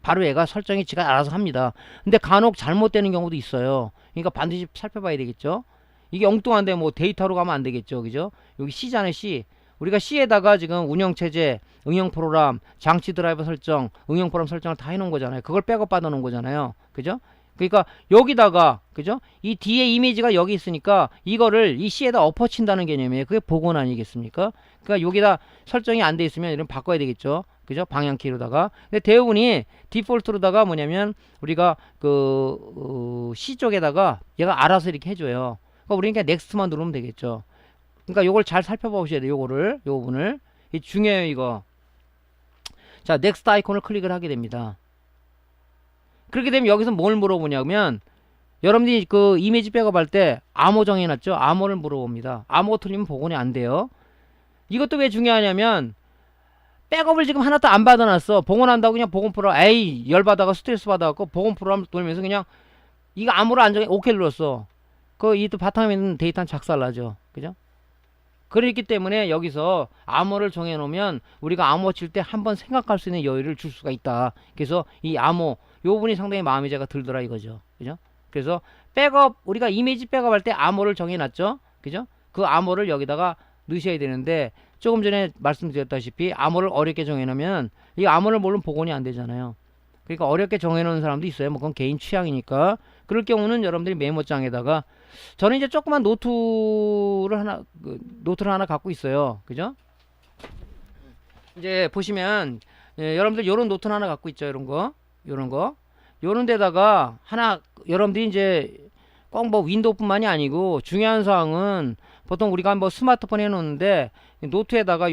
바로 얘가 설정이 지가 알아서 합니다. 근데 간혹 잘못되는 경우도 있어요. 그러니까 반드시 살펴봐야 되겠죠. 이게 엉뚱한데 뭐 데이터로 가면 안 되겠죠. 그죠? 여기 C잖아요, C. 우리가 C에다가 지금 운영체제, 응용 프로그램, 장치 드라이버 설정, 응용 프로그램 설정을 다 해놓은 거잖아요. 그걸 백업 받아 놓은 거잖아요. 그죠? 그러니까 여기다가, 그죠? 이 뒤에 이미지가 여기 있으니까 이거를 이 C에다 엎어친다는 개념이에요. 그게 복원 아니겠습니까? 그러니까 여기다 설정이 안 돼 있으면 이런 바꿔야 되겠죠. 그죠? 방향키로다가. 근데 대부분이 디폴트로다가 뭐냐면 우리가 C 쪽에다가 얘가 알아서 이렇게 해줘요. 그러니까 우리는 그냥 넥스트만 누르면 되겠죠. 그러니까 요걸 잘 살펴보셔야 돼요. 요 부분을. 이 중요해요, 이거. 자, 넥스트 아이콘을 클릭을 하게 됩니다. 그렇게 되면 여기서 뭘 물어보냐면, 여러분들이 그 이미지 백업할 때 암호 정해놨죠? 암호를 물어봅니다. 암호 틀리면 복원이 안 돼요. 이것도 왜 중요하냐면, 백업을 지금 하나도 안 받아놨어. 복원한다고 그냥 복원 프로그램, 에이, 열받아가 스트레스 받아갖고 복원 프로그램 돌면서 그냥 이거 암호를 안 정해, 오케이 눌렀어. 이 또 바탕에 있는 데이터는 작살나죠. 그죠? 그렇기 때문에 여기서 암호를 정해놓으면 우리가 암호 칠 때 한번 생각할 수 있는 여유를 줄 수가 있다. 그래서 이 암호, 요 부분이 상당히 마음이 제가 들더라 이거죠. 그죠? 그래서 백업, 우리가 이미지 백업할 때 암호를 정해놨죠. 그죠? 그 암호를 여기다가 넣으셔야 되는데, 조금 전에 말씀드렸다시피 암호를 어렵게 정해놓으면 이 암호를 모르면 복원이 안 되잖아요. 그러니까 어렵게 정해놓은 사람도 있어요. 뭐 그건 개인 취향이니까. 그럴 경우는 여러분들이 메모장에다가, 저는 이제 조그만 노트를 하나 갖고 있어요. 그죠? 이제 보시면, 여러분들 요런 노트는 하나 갖고 있죠. 요런 데다가 하나, 여러분들이 이제 꼭 뭐 윈도우뿐만이 아니고 중요한 사항은 보통 우리가 뭐 스마트폰 해놓는데 노트에다가,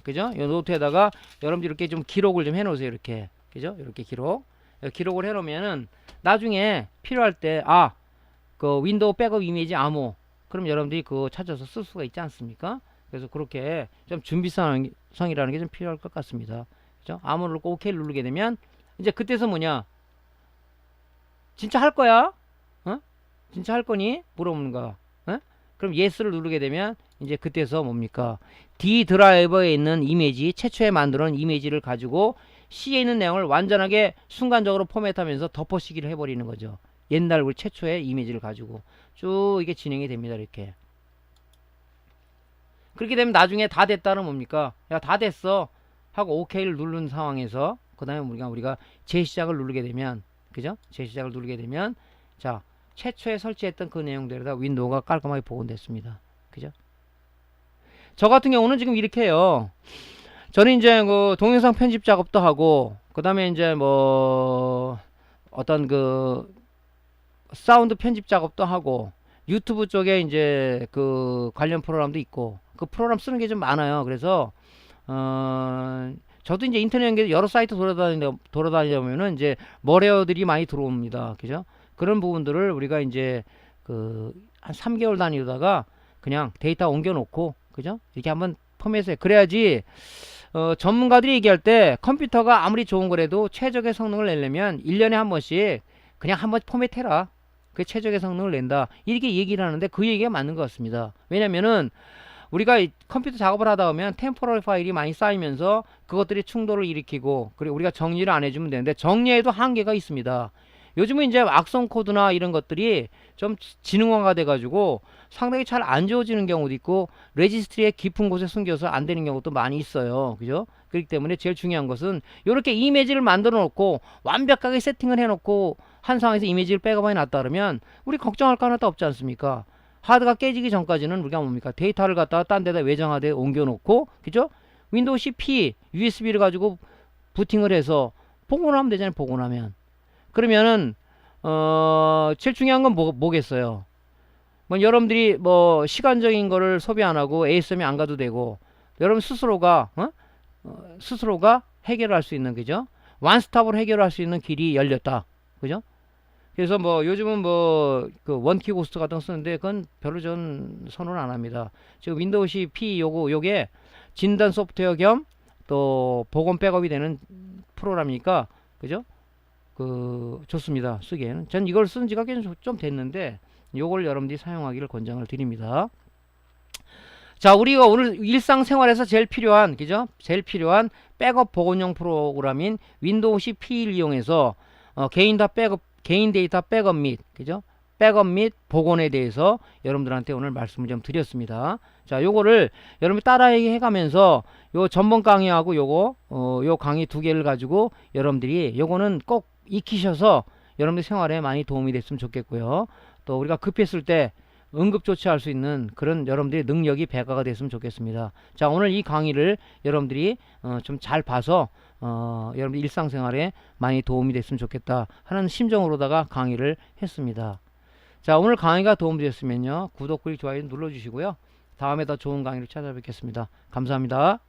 그죠? 요 노트에다가 여러분들 이렇게 좀 기록을 좀 해놓으세요. 이렇게. 그죠? 이렇게 기록을 해놓으면은 나중에 필요할 때, 그 윈도우 백업 이미지 암호, 그럼 여러분들이 그거 찾아서 쓸 수가 있지 않습니까? 그래서 그렇게 좀 준비성이라는 게 좀 필요할 것 같습니다. 그죠? 암호를 꼭 OK 누르게 되면 이제 그때서 뭐냐, 진짜 할 거야? 진짜 할 거니? 물어보는 거. 그럼 yes를 누르게 되면 이제 그때서 뭡니까, D 드라이버에 있는 이미지, 최초에 만들어놓은 이미지를 가지고 C에 있는 내용을 완전하게 순간적으로 포맷하면서 덮어쓰기를 해버리는 거죠. 옛날 우리 최초의 이미지를 가지고 쭉 이게 진행이 됩니다. 이렇게. 그렇게 되면 나중에 다 됐다는 뭡니까? 야, 다 됐어 하고 OK를 누른 상황에서 그 다음에 우리가 재시작을 누르게 되면, 그죠? 재시작을 누르게 되면, 자, 최초에 설치했던 그 내용들에다 윈도우가 깔끔하게 복원됐습니다. 그죠? 저 같은 경우는 지금 이렇게 해요. 저는 이제 그 동영상 편집 작업도 하고, 그 다음에 이제 뭐 어떤 그 사운드 편집 작업도 하고, 유튜브 쪽에 이제 그 관련 프로그램도 있고, 그 프로그램 쓰는 게 좀 많아요. 그래서 저도 이제 인터넷 연계 여러 사이트 돌아다니다 보면은 이제 머레어들이 많이 들어옵니다. 그죠? 그런 부분들을 우리가 이제 그 한 3개월 단위로다가 그냥 데이터 옮겨 놓고, 그죠? 이렇게 한번 포맷해. 그래야지 전문가들이 얘기할 때 컴퓨터가 아무리 좋은 거라도 최적의 성능을 내려면 1년에 한 번씩 그냥 한번 포맷해라. 그 최적의 성능을 낸다. 이렇게 얘기를 하는데 그 얘기가 맞는 것 같습니다. 왜냐면은 우리가 이 컴퓨터 작업을 하다 보면 템포럴 파일이 많이 쌓이면서 그것들이 충돌을 일으키고, 그리고 우리가 정리를 안 해주면 되는데 정리에도 한계가 있습니다. 요즘은 이제 악성 코드나 이런 것들이 좀 지능화가 돼가지고 상당히 잘 안 지워지는 경우도 있고, 레지스트리의 깊은 곳에 숨겨서 안 되는 경우도 많이 있어요. 그죠? 그렇기 때문에 제일 중요한 것은 이렇게 이미지를 만들어 놓고 완벽하게 세팅을 해 놓고 한 상황에서 이미지를 백업해 놨다 그러면 우리 걱정할 거 하나도 없지 않습니까? 하드가 깨지기 전까지는 우리가 뭡니까? 데이터를 갖다가 딴 데다 외장하드에 옮겨 놓고, 그죠? 윈도우 CP, USB를 가지고 부팅을 해서 복원하면 되잖아요. 복원하면. 그러면은 제일 중요한 건 뭐겠어요? 뭐 여러분들이 뭐 시간적인 거를 소비 안 하고 ASME 안 가도 되고, 여러분 스스로가 해결할 수 있는, 그죠? 원스톱으로 해결할 수 있는 길이 열렸다. 그죠? 그래서 뭐 요즘은 뭐 그 원키 고스트 같은 거 쓰는데 그건 별로 전 선호를 안 합니다. 지금 윈도우 CP 요게 진단 소프트웨어 겸 또 복원 백업이 되는 프로그램이니까, 그죠? 그 좋습니다. 쓰기에는. 전 이걸 쓴 지가 좀 됐는데 요걸 여러분들이 사용하기를 권장을 드립니다. 자, 우리가 오늘 일상생활에서 제일 필요한, 그죠? 제일 필요한 백업 복원용 프로그램인 윈도우 CP를 이용해서 개인 데이터 백업 및, 그죠? 백업 및 복원에 대해서 여러분들한테 오늘 말씀을 좀 드렸습니다. 자, 요거를 여러분이 따라 해가면서 요 전번 강의하고 요 강의 두 개를 가지고 여러분들이 요거는 꼭 익히셔서 여러분들 생활에 많이 도움이 됐으면 좋겠고요. 또 우리가 급했을 때 응급 조치할 수 있는 그런 여러분들의 능력이 배가가 됐으면 좋겠습니다. 자, 오늘 이 강의를 여러분들이 좀 잘 봐서 여러분들 일상생활에 많이 도움이 됐으면 좋겠다 하는 심정으로다가 강의를 했습니다. 자, 오늘 강의가 도움되셨으면요, 구독, 좋아요 눌러주시고요. 다음에 더 좋은 강의를 찾아뵙겠습니다. 감사합니다.